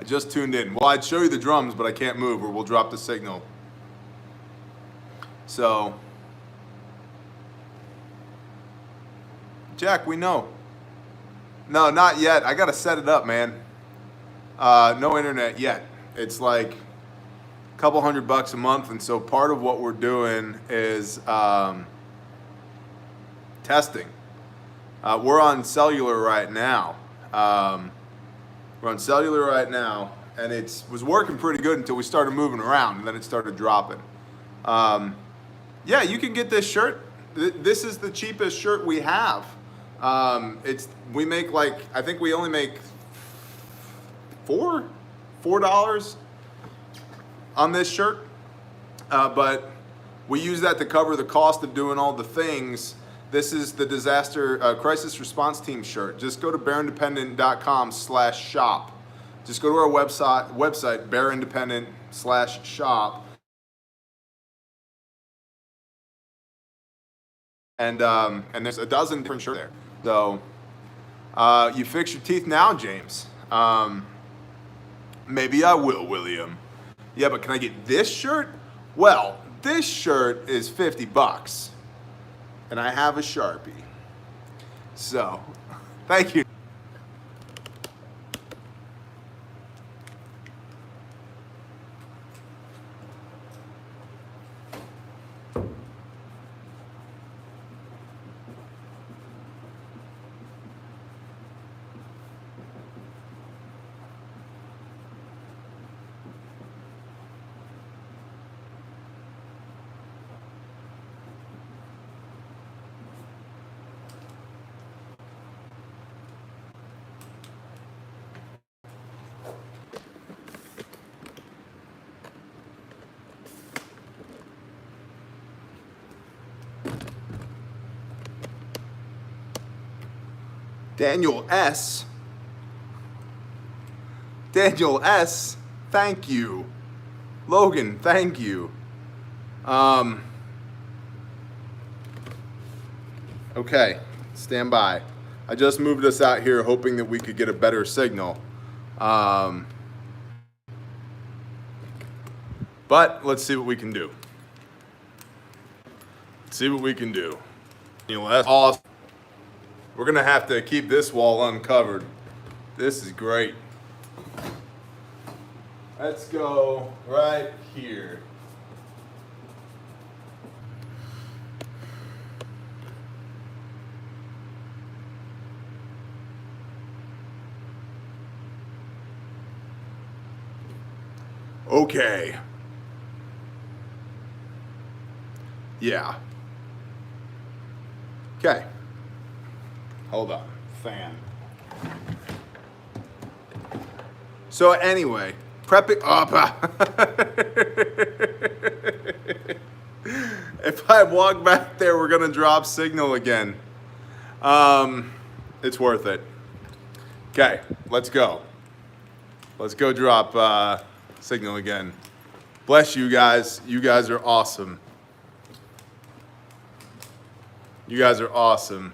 S1: I just tuned in. Well, I'd show you the drums, but I can't move or we'll drop the signal. So, Jack, we know. No, not yet. I gotta set it up, man. No internet yet. It's like a couple $100 a month, and so part of what we're doing is testing. We're on cellular right now. And it was working pretty good until we started moving around, and then it started dropping. Yeah, you can get this shirt. This is the cheapest shirt we have. We make like, I think we only make $4 on this shirt, but we use that to cover the cost of doing all the things. This is the disaster crisis response team shirt. Just go to bearindependent.com/shop. Just go to our website bearindependent/shop. And there's a dozen different shirts there. So you fix your teeth now, James. Maybe I will, William. Yeah, but can I get this shirt? Well, this shirt is $50, and I have a Sharpie. So, thank you. Daniel S. Thank you. Logan, thank you. Okay, stand by. I just moved us out here hoping that we could get a better signal. But let's see what we can do. Daniel S. Awesome. We're gonna have to keep this wall uncovered. This is great. Let's go right here. Okay. Yeah. Okay. Hold on. Fan. So anyway, prepping up. If I walk back there, we're gonna drop signal again. It's worth it. Okay, let's go. Let's go drop signal again. Bless you guys. You guys are awesome. You guys are awesome.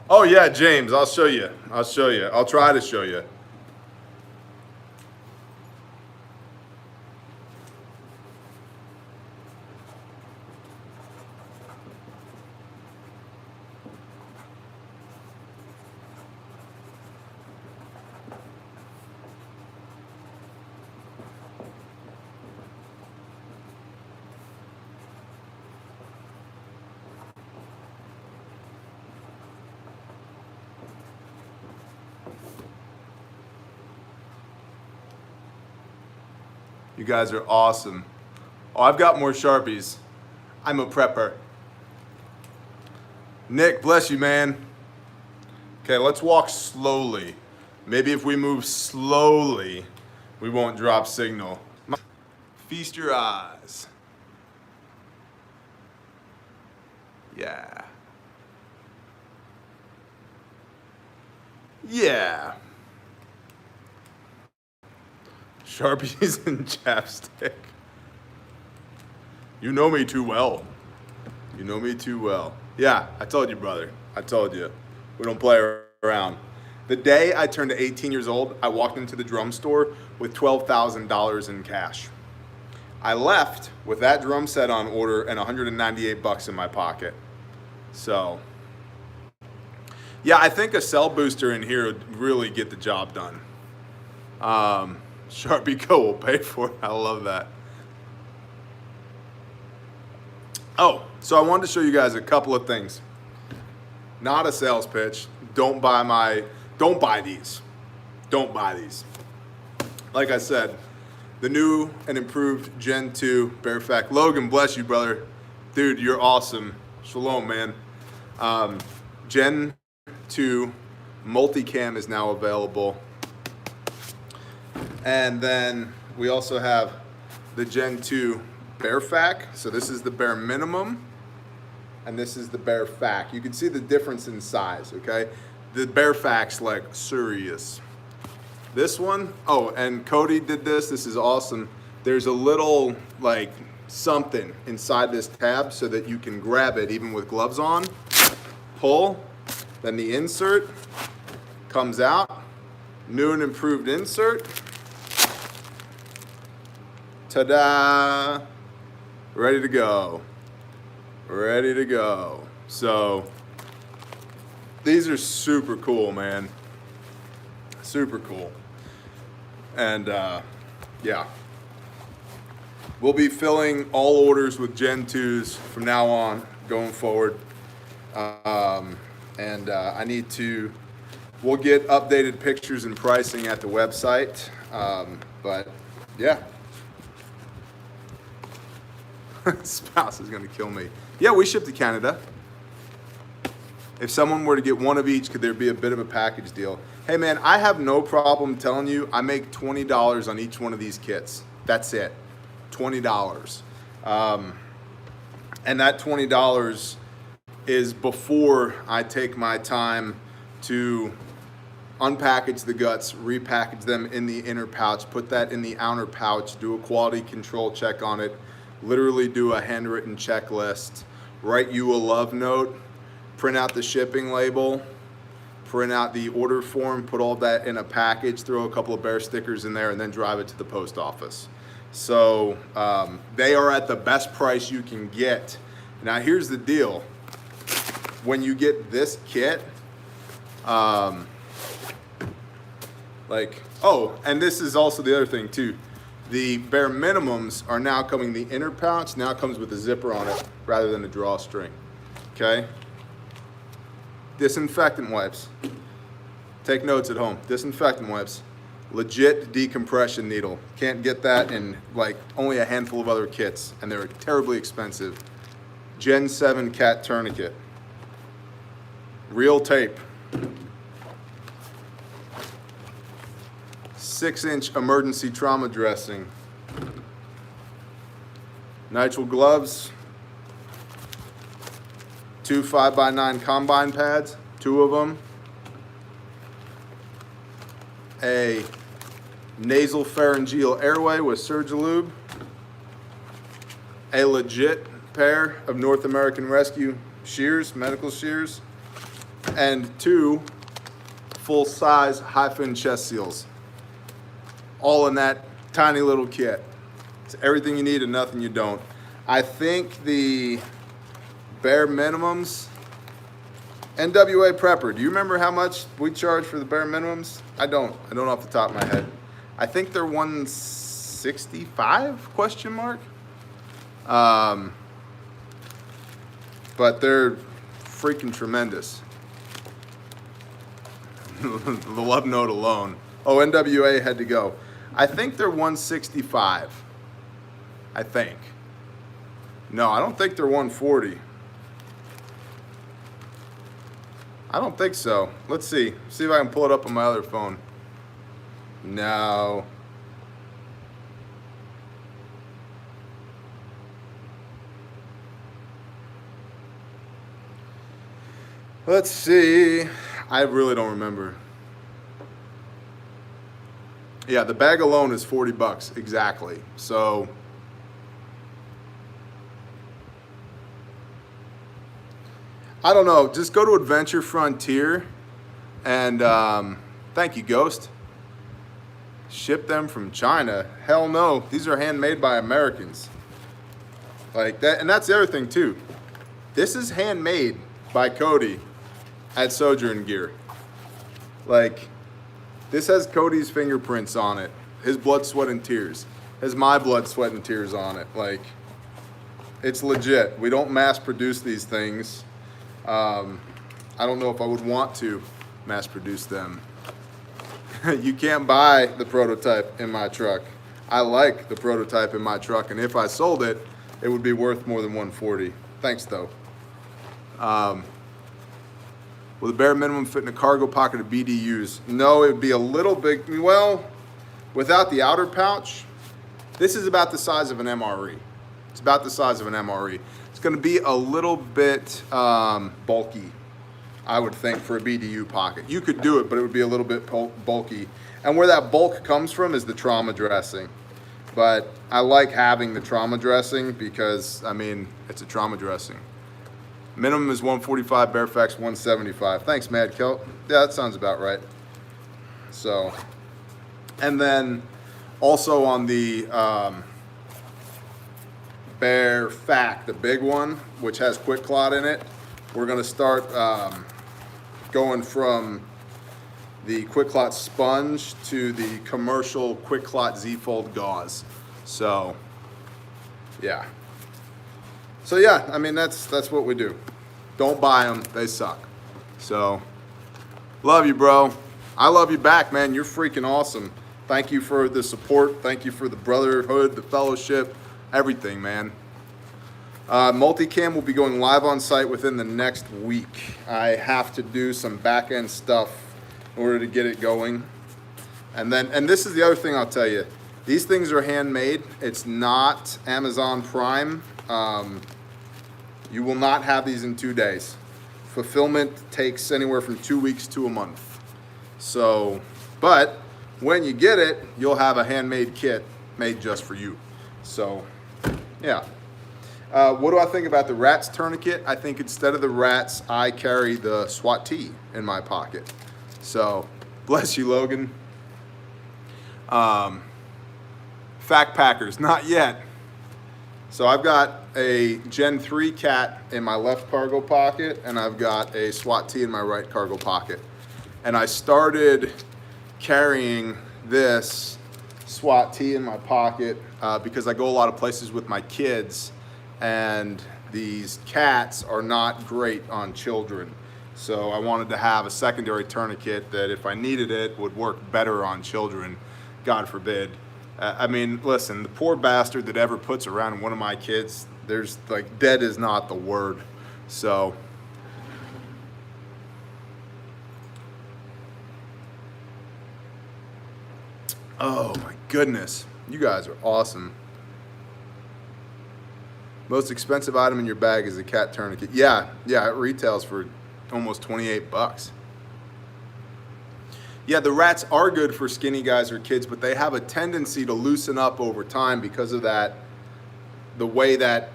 S1: Oh yeah, James, I'll show you. I'll try to show you. You guys are awesome. Oh, I've got more Sharpies. I'm a prepper. Nick, bless you, man. Okay, let's walk slowly. Maybe if we move slowly, we won't drop signal. Feast your eyes. Yeah. Yeah. Sharpies and chapstick. You know me too well. You know me too well. Yeah, I told you, brother. I told you. We don't play around. The day I turned 18 years old, I walked into the drum store with $12,000 in cash. I left with that drum set on order and 198 bucks in my pocket. So, yeah, I think a cell booster in here would really get the job done. Sharpie Co will pay for it. I love that. Oh, so I wanted to show you guys a couple of things. Not a sales pitch. Don't buy these. Don't buy these. Like I said, the new and improved Gen 2 Barefac. Logan, bless you, brother. Dude, you're awesome. Shalom, man. Gen 2 multicam is now available. And then we also have the Gen 2 Barefac. So this is the bare minimum, and this is the Barefac. You can see the difference in size, okay? The Barefac's like serious. This one, oh, and Cody did this. This is awesome. There's a little like something inside this tab so that you can grab it even with gloves on. Pull, then the insert comes out. New and improved insert. Ta-da! Ready to go. Ready to go. So these are super cool, man. Super cool. And yeah, we'll be filling all orders with Gen 2s from now on, going forward. We'll get updated pictures and pricing at the website. But yeah. Spouse is gonna kill me. Yeah, we ship to Canada. If someone were to get one of each, could there be a bit of a package deal? Hey man, I have no problem telling you I make $20 on each one of these kits. That's it, $20. And that $20 is before I take my time to unpackage the guts, repackage them in the inner pouch, put that in the outer pouch, do a quality control check on it, literally do a handwritten checklist, write you a love note, print out the shipping label, print out the order form, put all that in a package, throw a couple of bear stickers in there, and then drive it to the post office. So they are at the best price you can get. Now here's the deal. When you get this kit, and this is also the other thing too. The bare minimums are now coming, the inner pouch now comes with a zipper on it rather than a drawstring, okay? Disinfectant wipes. Take notes at home. Disinfectant wipes. Legit decompression needle. Can't get that in like only a handful of other kits, and they're terribly expensive. Gen 7 cat tourniquet. Real tape. 6-inch emergency trauma dressing. Nitrile gloves. 2 5x9 combine pads, 2 of them. A nasal pharyngeal airway with Surgilube. A legit pair of North American Rescue shears, medical shears. And 2 full-size high-fin chest seals. All in that tiny little kit. It's everything you need and nothing you don't. I think the bare minimums, NWA Prepper, do you remember how much we charge for the bare minimums? I don't off the top of my head. I think they're $165 question mark. But they're freaking tremendous. The love note alone. Oh, NWA had to go. I think they're $165. I think. No, I don't think they're $140. I don't think so. Let's see. See if I can pull it up on my other phone. No. Let's see. I really don't remember. Yeah, the bag alone is $40 exactly. So I don't know. Just go to Adventure Frontier And thank you, Ghost. Ship them from China? Hell no. These are handmade by Americans. Like that, and that's the other thing too. This is handmade by Cody at Sojourn Gear. Like, this has Cody's fingerprints on it, his blood, sweat, and tears. Has my blood, sweat, and tears on it. Like, it's legit. We don't mass produce these things. I don't know if I would want to mass produce them. You can't buy the prototype in my truck. I like the prototype in my truck, and if I sold it, it would be worth more than 140. Thanks though. Will the bare minimum fit in a cargo pocket of BDUs? No, it would be a little big. Well, without the outer pouch, this is about the size of an MRE. It's about the size of an MRE. It's going to be a little bit bulky, I would think, for a BDU pocket. You could do it, but it would be a little bit bulky. And where that bulk comes from is the trauma dressing. But I like having the trauma dressing because, I mean, it's a trauma dressing. Minimum is 145, Bearfax 175. Thanks, Mad Kilt. Yeah, that sounds about right. So, and then also on the Bearfac, the big one, which has Quick Clot in it, we're gonna start going from the Quick Clot sponge to the commercial Quick Clot Z-Fold gauze. So, yeah. So yeah, I mean, that's what we do. Don't buy them, they suck. So, love you, bro. I love you back, man. You're freaking awesome. Thank you for the support. Thank you for the brotherhood, the fellowship, everything, man. Multicam will be going live on site within the next week. I have to do some back end stuff in order to get it going. And this is the other thing I'll tell you. These things are handmade. It's not Amazon Prime. You will not have these in 2 days. Fulfillment takes anywhere from 2 weeks to a month. So, but when you get it, you'll have a handmade kit made just for you. So, yeah. What do I think about the RATS tourniquet? I think instead of the RATS, I carry the SWAT T in my pocket. So, bless you, Logan. Fact Packers, not yet. So I've got a Gen 3 cat in my left cargo pocket, and I've got a SWAT T in my right cargo pocket. And I started carrying this SWAT T in my pocket because I go a lot of places with my kids, and these cats are not great on children. So I wanted to have a secondary tourniquet that, if I needed it, would work better on children, God forbid. I mean, listen, the poor bastard that ever puts around one of my kids, there's like, dead is not the word. So, oh my goodness, you guys are awesome. Most expensive item in your bag is a cat tourniquet. Yeah, it retails for almost 28 bucks. Yeah, the RATS are good for skinny guys or kids, but they have a tendency to loosen up over time because of that, the way that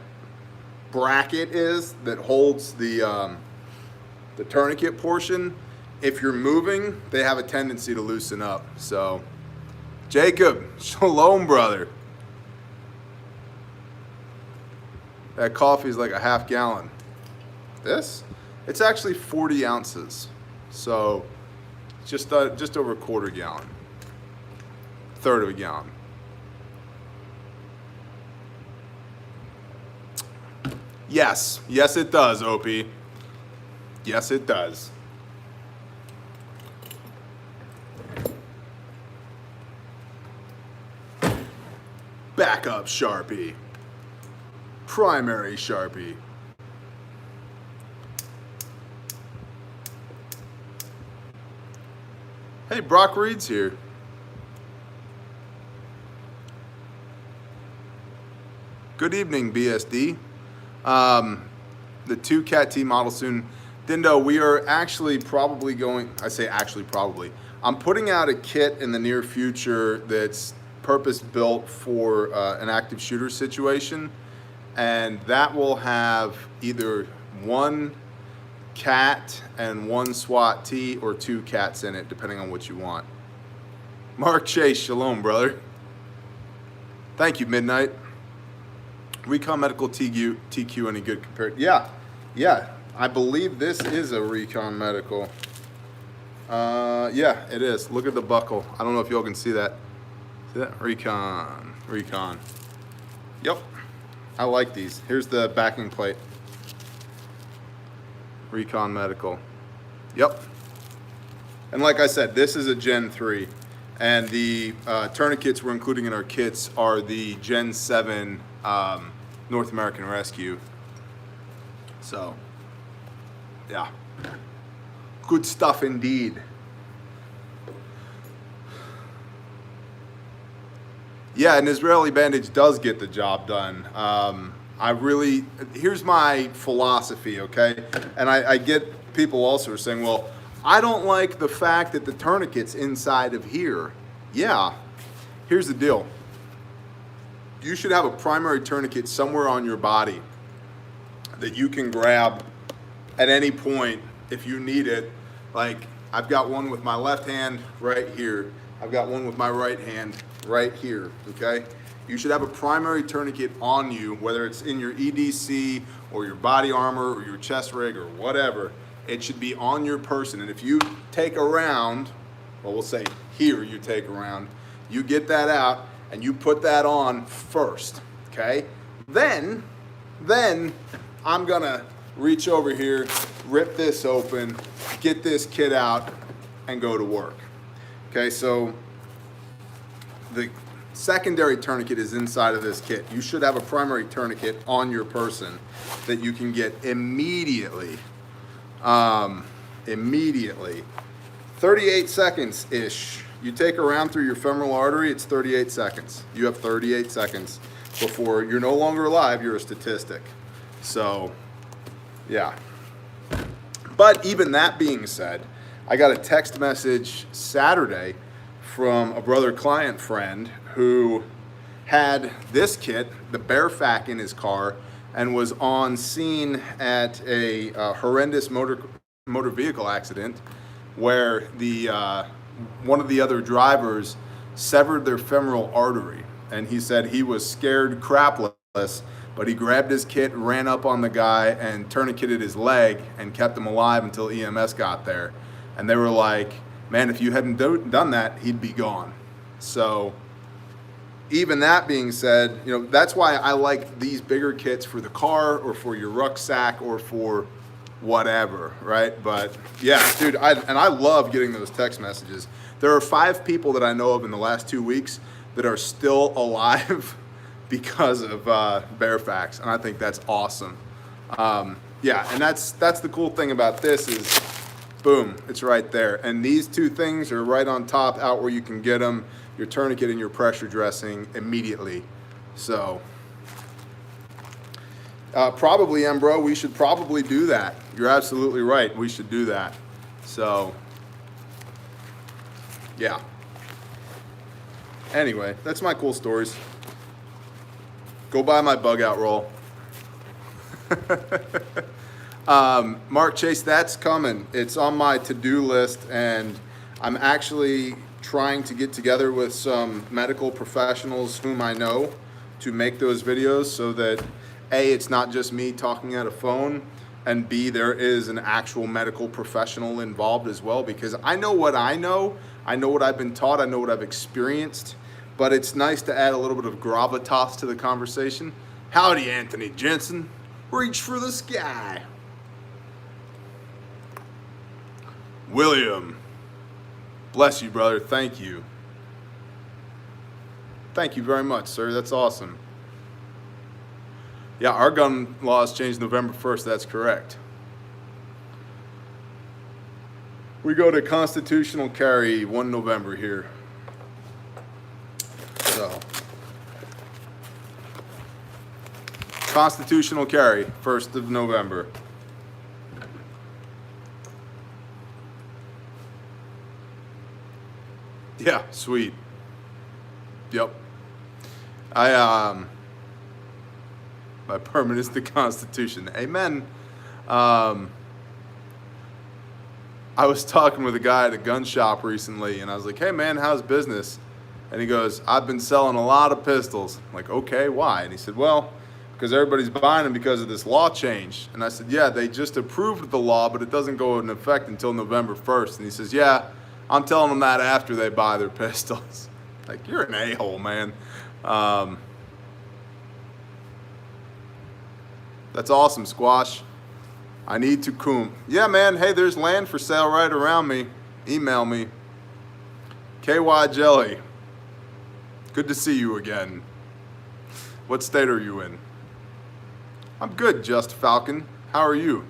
S1: bracket is that holds the tourniquet portion. If you're moving, they have a tendency to loosen up. So, Jacob, shalom, brother. That coffee is like a half gallon. This? It's actually 40 ounces. So, just over a quarter gallon. Third of a gallon. Yes, it does, Opie. Yes, it does. Backup Sharpie. Primary Sharpie. Hey, Brock Reed's here. Good evening, BSD. The 2 Cat T model soon. Dindo, we are actually probably going, I say actually probably, I'm putting out a kit in the near future that's purpose built for an active shooter situation. And that will have either one cat and 1 SWAT T or 2 cats in it, depending on what you want. Mark Chase, shalom, brother. Thank you, Midnight. Recon Medical TQ any good compared? Yeah, I believe this is a Recon Medical. Yeah, it is. Look at the buckle. I don't know if y'all can see that. See that? Recon. Yep. I like these. Here's the backing plate. Recon Medical. Yep. And like I said, this is a Gen 3. And the tourniquets we're including in our kits are the Gen 7 North American Rescue. So, yeah. Good stuff indeed. Yeah, an Israeli bandage does get the job done. Here's my philosophy, okay? And I get people also are saying, well, I don't like the fact that the tourniquet's inside of here. Yeah, here's the deal. You should have a primary tourniquet somewhere on your body that you can grab at any point if you need it. Like, I've got one with my left hand right here. I've got one with my right hand right here, okay? You should have a primary tourniquet on you, whether it's in your EDC or your body armor or your chest rig or whatever. It should be on your person. And if you take a round, well, we'll say here you take a round, you get that out and you put that on first, okay? Then I'm gonna reach over here, rip this open, get this kit out, and go to work. Okay, so the secondary tourniquet is inside of this kit. You should have a primary tourniquet on your person that you can get immediately. 38 seconds-ish. You take a round through your femoral artery, it's 38 seconds. You have 38 seconds before you're no longer alive, you're a statistic. So, yeah. But even that being said, I got a text message Saturday from a brother client friend who had this kit, the Bearfac, in his car and was on scene at a horrendous motor vehicle accident where the one of the other drivers severed their femoral artery. And he said he was scared crapless, but he grabbed his kit, ran up on the guy and tourniqueted his leg and kept him alive until EMS got there. And they were like, man, if you hadn't done that, he'd be gone. So even that being said, you know, that's why I like these bigger kits for the car or for your rucksack or for whatever, right? But yeah, dude, I love getting those text messages. There are 5 people that I know of in the last 2 weeks that are still alive because of Bearfax, and I think that's awesome. Yeah, and that's the cool thing about this is, boom, it's right there. And these 2 things are right on top, out where you can get them, your tourniquet and your pressure dressing immediately. So probably, Embro, we should probably do that. You're absolutely right. We should do that. So, yeah. Anyway, that's my cool stories. Go buy my bug out roll. Mark Chase, that's coming. It's on my to-do list, and I'm actually trying to get together with some medical professionals whom I know to make those videos so that A, it's not just me talking at a phone, and B, there is an actual medical professional involved as well, because I know what I know what I've been taught, I know what I've experienced, but it's nice to add a little bit of gravitas to the conversation. Howdy, Anthony Jensen. Reach for the sky. William. Bless you, brother. Thank you. Thank you very much, sir. That's awesome. Yeah, our gun laws changed November 1st. That's correct. We go to constitutional carry 1 November here. So, constitutional carry 1st of November. Yeah, sweet. Yep. My permanent is the Constitution. Amen. I was talking with a guy at a gun shop recently, and I was like, "Hey man, how's business?" And he goes, "I've been selling a lot of pistols." I'm like, "Okay, why?" And he said, "Well, because everybody's buying them because of this law change." And I said, "Yeah, they just approved the law, but it doesn't go into effect until November 1st." And he says, "Yeah, I'm telling them that after they buy their pistols." Like, you're an a-hole, man. That's awesome, Squash. I need to coom. Yeah, man. Hey, there's land for sale right around me. Email me. KY Jelly. Good to see you again. What state are you in? I'm good, Just Falcon. How are you?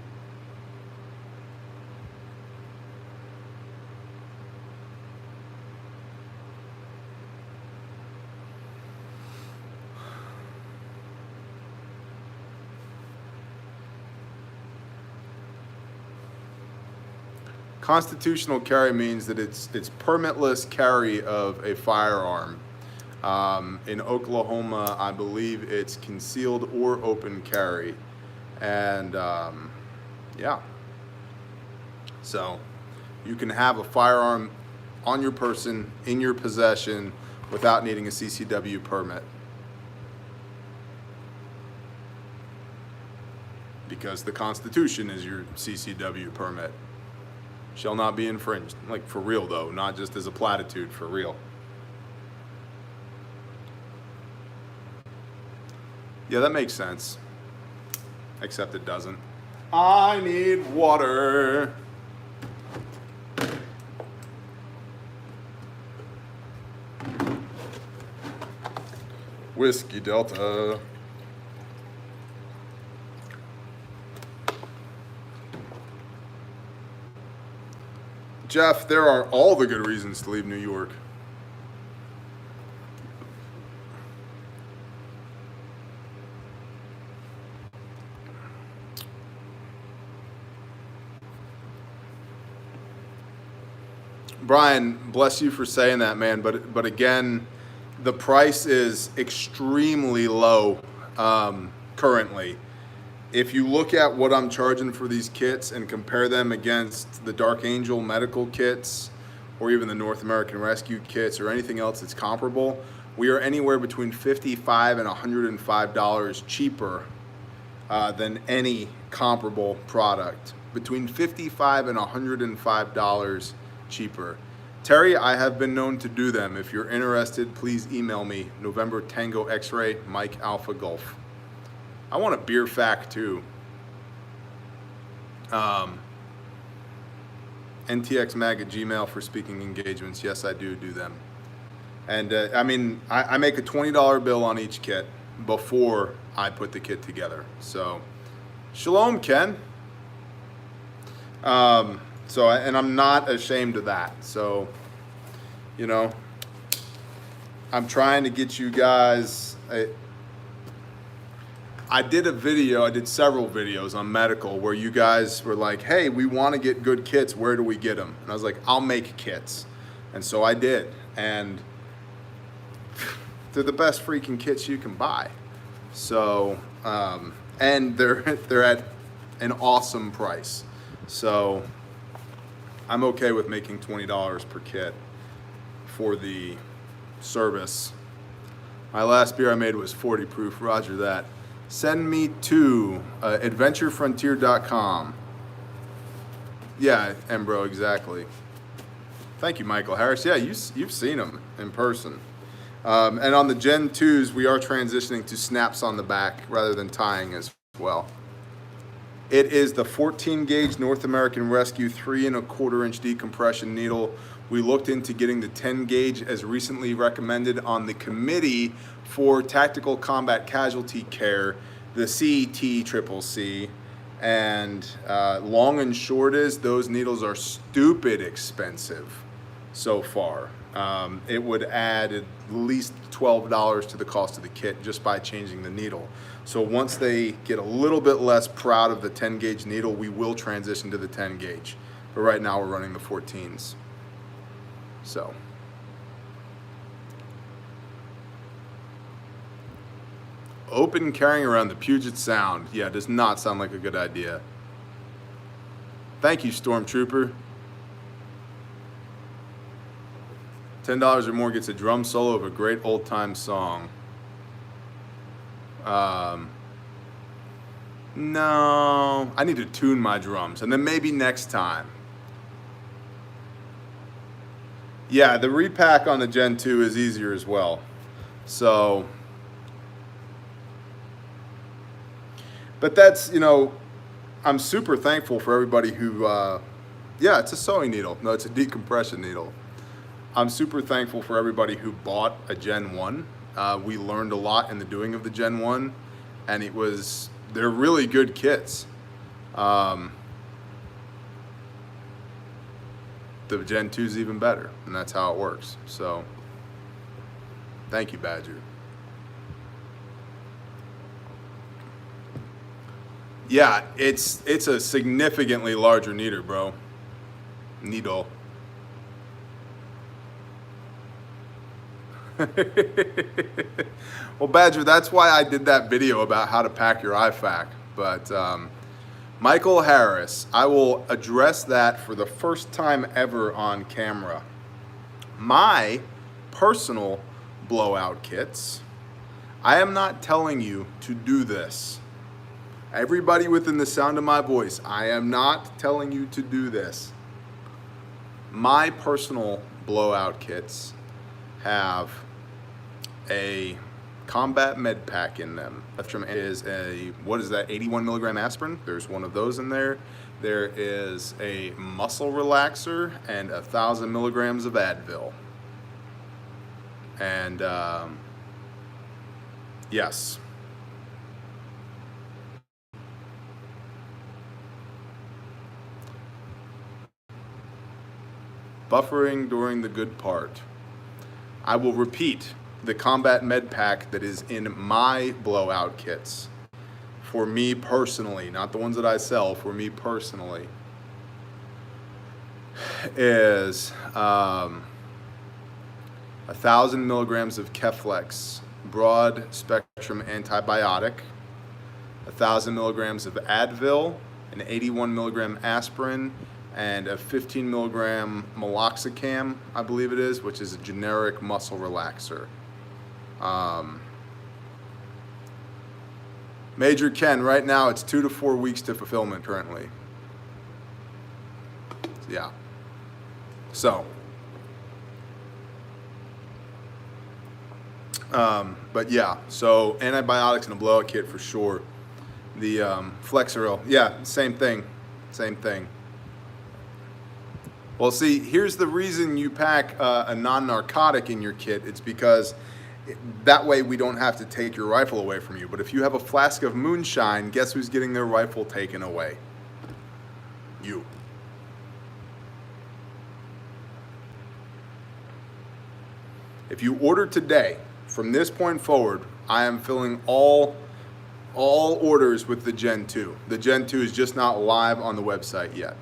S1: Constitutional carry means that it's permitless carry of a firearm. In Oklahoma, I believe it's concealed or open carry. And yeah, so you can have a firearm on your person, in your possession, without needing a CCW permit. Because the Constitution is your CCW permit. Shall not be infringed. Like, for real though, not just as a platitude, for real. Yeah, that makes sense. Except it doesn't. I need water. Whiskey Delta. Jeff, there are all the good reasons to leave New York. Brian, bless you for saying that, man. But again, the price is extremely low currently. If you look at what I'm charging for these kits and compare them against the Dark Angel medical kits or even the North American Rescue kits or anything else that's comparable, we are anywhere between $55 and $105 cheaper than any comparable product. Between $55 and $105 cheaper. Terry, I have been known to do them. If you're interested, please email me. November Tango X-Ray, Mike Alpha Golf. I want a beer fact too. NTXMag at Gmail for speaking engagements. Yes, I do them. And I mean, I make a $20 bill on each kit before I put the kit together. So, shalom, Ken. And I'm not ashamed of that. So, you know, I'm trying to get you guys. I did several videos on medical where you guys were like, "Hey, we want to get good kits. Where do we get them?" And I was like, "I'll make kits." And so I did. And they're the best freaking kits you can buy. So, and they're at an awesome price. So I'm okay with making $20 per kit for the service. My last beer I made was 40 proof. Roger that. Send me to adventurefrontier.com. Yeah, Embro, exactly. Thank you, Michael Harris. Yeah, you've seen them in person. And on the Gen 2s, we are transitioning to snaps on the back rather than tying as well. It is the 14 gauge North American Rescue 3 1/4 inch decompression needle. We looked into getting the 10 gauge as recently recommended on the Committee for Tactical Combat Casualty Care, the CTCCC. And long and short is those needles are stupid expensive so far. It would add at least $12 to the cost of the kit just by changing the needle. So once they get a little bit less proud of the 10 gauge needle, we will transition to the 10 gauge. But right now we're running the 14s. So. Open carrying around the Puget Sound. Yeah, does not sound like a good idea. Thank you, Stormtrooper. $10 or more gets a drum solo of a great old time song. No, I need to tune my drums, and then maybe next time. Yeah, the repack on the Gen 2 is easier as well. So, but that's, you know, I'm super thankful for everybody who, yeah, it's a sewing needle. No, it's a decompression needle. I'm super thankful for everybody who bought a Gen 1. We learned a lot in the doing of the Gen 1, and they're really good kits. The Gen 2 is even better, and that's how it works. So, thank you, Badger. Yeah, it's a significantly larger needle, bro. Needle. Well, Badger, that's why I did that video about how to pack your IFAK. But Michael Harris, I will address that for the first time ever on camera. My personal blowout kits, I am not telling you to do this. Everybody within the sound of my voice, I am not telling you to do this. My personal blowout kits have a combat med pack in them. Spectrum is a, what is that, 81 milligram aspirin? There's one of those in there. There is a muscle relaxer and 1,000 milligrams of Advil. And yes. Buffering during the good part. I will repeat the combat med pack that is in my blowout kits for me personally, not the ones that I sell, for me personally, is 1,000 milligrams of Keflex broad spectrum antibiotic, 1,000 milligrams of Advil, an 81 milligram aspirin, and a 15 milligram meloxicam, I believe it is, which is a generic muscle relaxer. Major Ken, right now it's 2 to 4 weeks to fulfillment currently. Yeah. So, but yeah, so antibiotics and a blowout kit for sure. The Flexeril, yeah, same thing, same thing. Well, see, here's the reason you pack a non-narcotic in your kit. It's because that way we don't have to take your rifle away from you. But if you have a flask of moonshine, guess who's getting their rifle taken away? You. If you order today, from this point forward, I am filling all orders with the Gen 2. The Gen 2 is just not live on the website yet.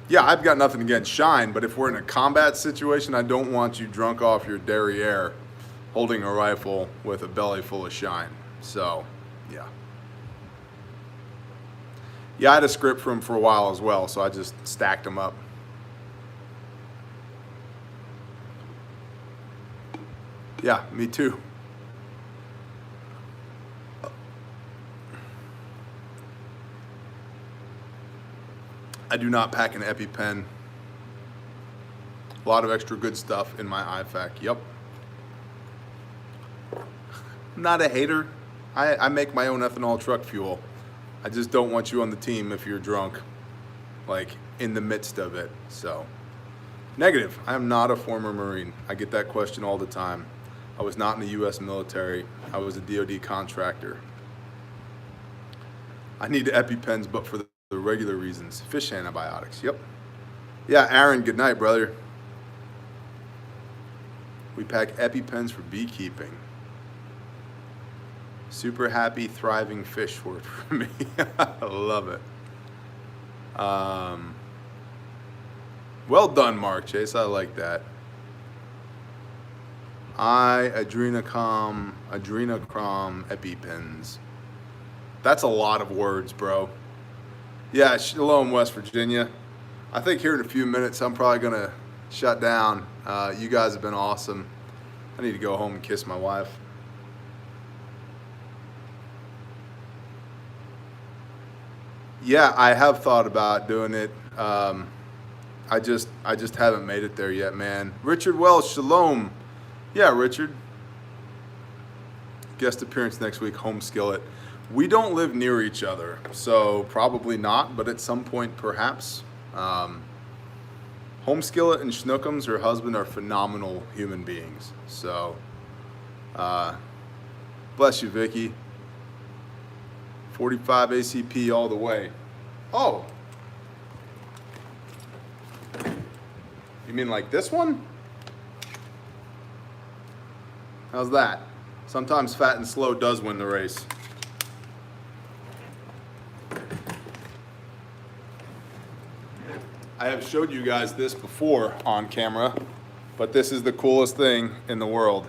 S1: Yeah, I've got nothing against shine, but if we're in a combat situation, I don't want you drunk off your derriere holding a rifle with a belly full of shine. So, yeah. Yeah, I had a script for him for a while as well, so I just stacked them up. Yeah, me too. I do not pack an EpiPen. A lot of extra good stuff in my IFAK. Yep. I'm not a hater. I make my own ethanol truck fuel. I just don't want you on the team if you're drunk, like in the midst of it. So, negative. I am not a former Marine. I get that question all the time. I was not in the U.S. military. I was a DoD contractor. I need EpiPens, but for the regular reasons. Fish antibiotics. Yep. Yeah, Aaron, good night, brother. We pack EpiPens for beekeeping. Super happy, thriving fish word for me. I love it. Well done, Mark Chase. I like that. Adrenochrome EpiPens. That's a lot of words, bro. Yeah, Shalom, West Virginia. I think here in a few minutes I'm probably gonna shut down. You guys have been awesome. I need to go home and kiss my wife. Yeah, I have thought about doing it. I just haven't made it there yet, man. Richard Wells, Shalom. Yeah, Richard. Guest appearance next week, Home Skillet. We don't live near each other, so probably not, but at some point perhaps. Home Skillet and Schnookums, her husband, are phenomenal human beings. So, bless you, Vicky. 45 ACP all the way. Oh. You mean like this one? How's that? Sometimes fat and slow does win the race. I have showed you guys this before on camera, but this is the coolest thing in the world.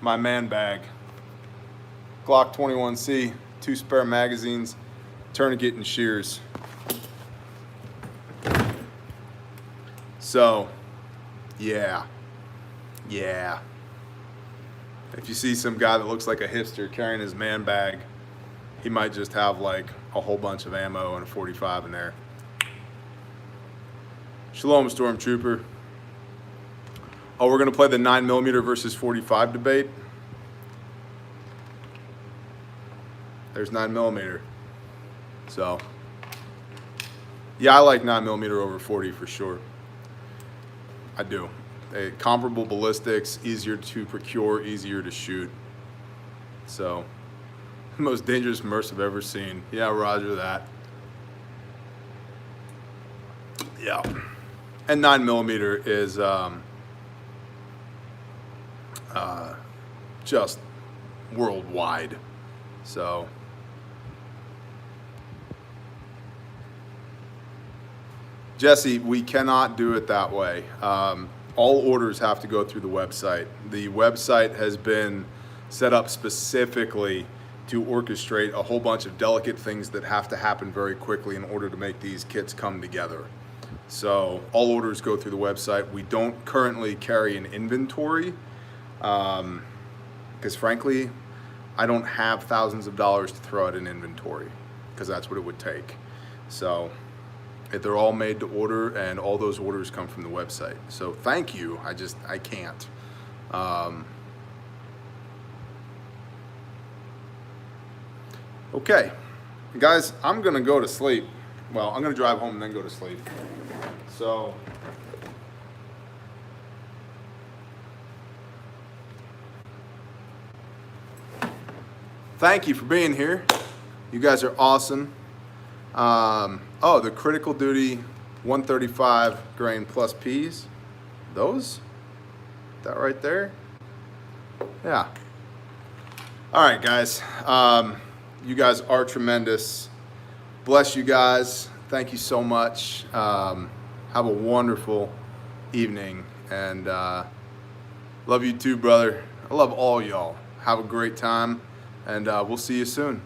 S1: My man bag. Glock 21C, 2 spare magazines, tourniquet and shears. So, yeah. If you see some guy that looks like a hipster carrying his man bag, he might just have like a whole bunch of ammo and a 45 in there. Shalom, Stormtrooper. Oh, we're gonna play the 9mm versus 45 debate. There's 9mm. So, yeah, I like 9mm over 40 for sure. I do. Comparable ballistics, easier to procure, easier to shoot. So, most dangerous Merc I've ever seen. Yeah, roger that. Yeah. And 9mm is just worldwide. So, Jesse, we cannot do it that way. All orders have to go through the website. The website has been set up specifically to orchestrate a whole bunch of delicate things that have to happen very quickly in order to make these kits come together. So all orders go through the website. We don't currently carry an inventory because frankly, I don't have thousands of dollars to throw at an inventory because that's what it would take. So they're all made to order and all those orders come from the website. So thank you, I can't. Okay, guys, I'm gonna go to sleep. Well, I'm gonna drive home and then go to sleep. So, thank you for being here. You guys are awesome. Oh, the Critical Duty 135 grain plus P's. Those? That right there? Yeah. All right, guys. You guys are tremendous. Bless you guys. Thank you so much. Have a wonderful evening. And love you too, brother. I love all y'all. Have a great time. And we'll see you soon.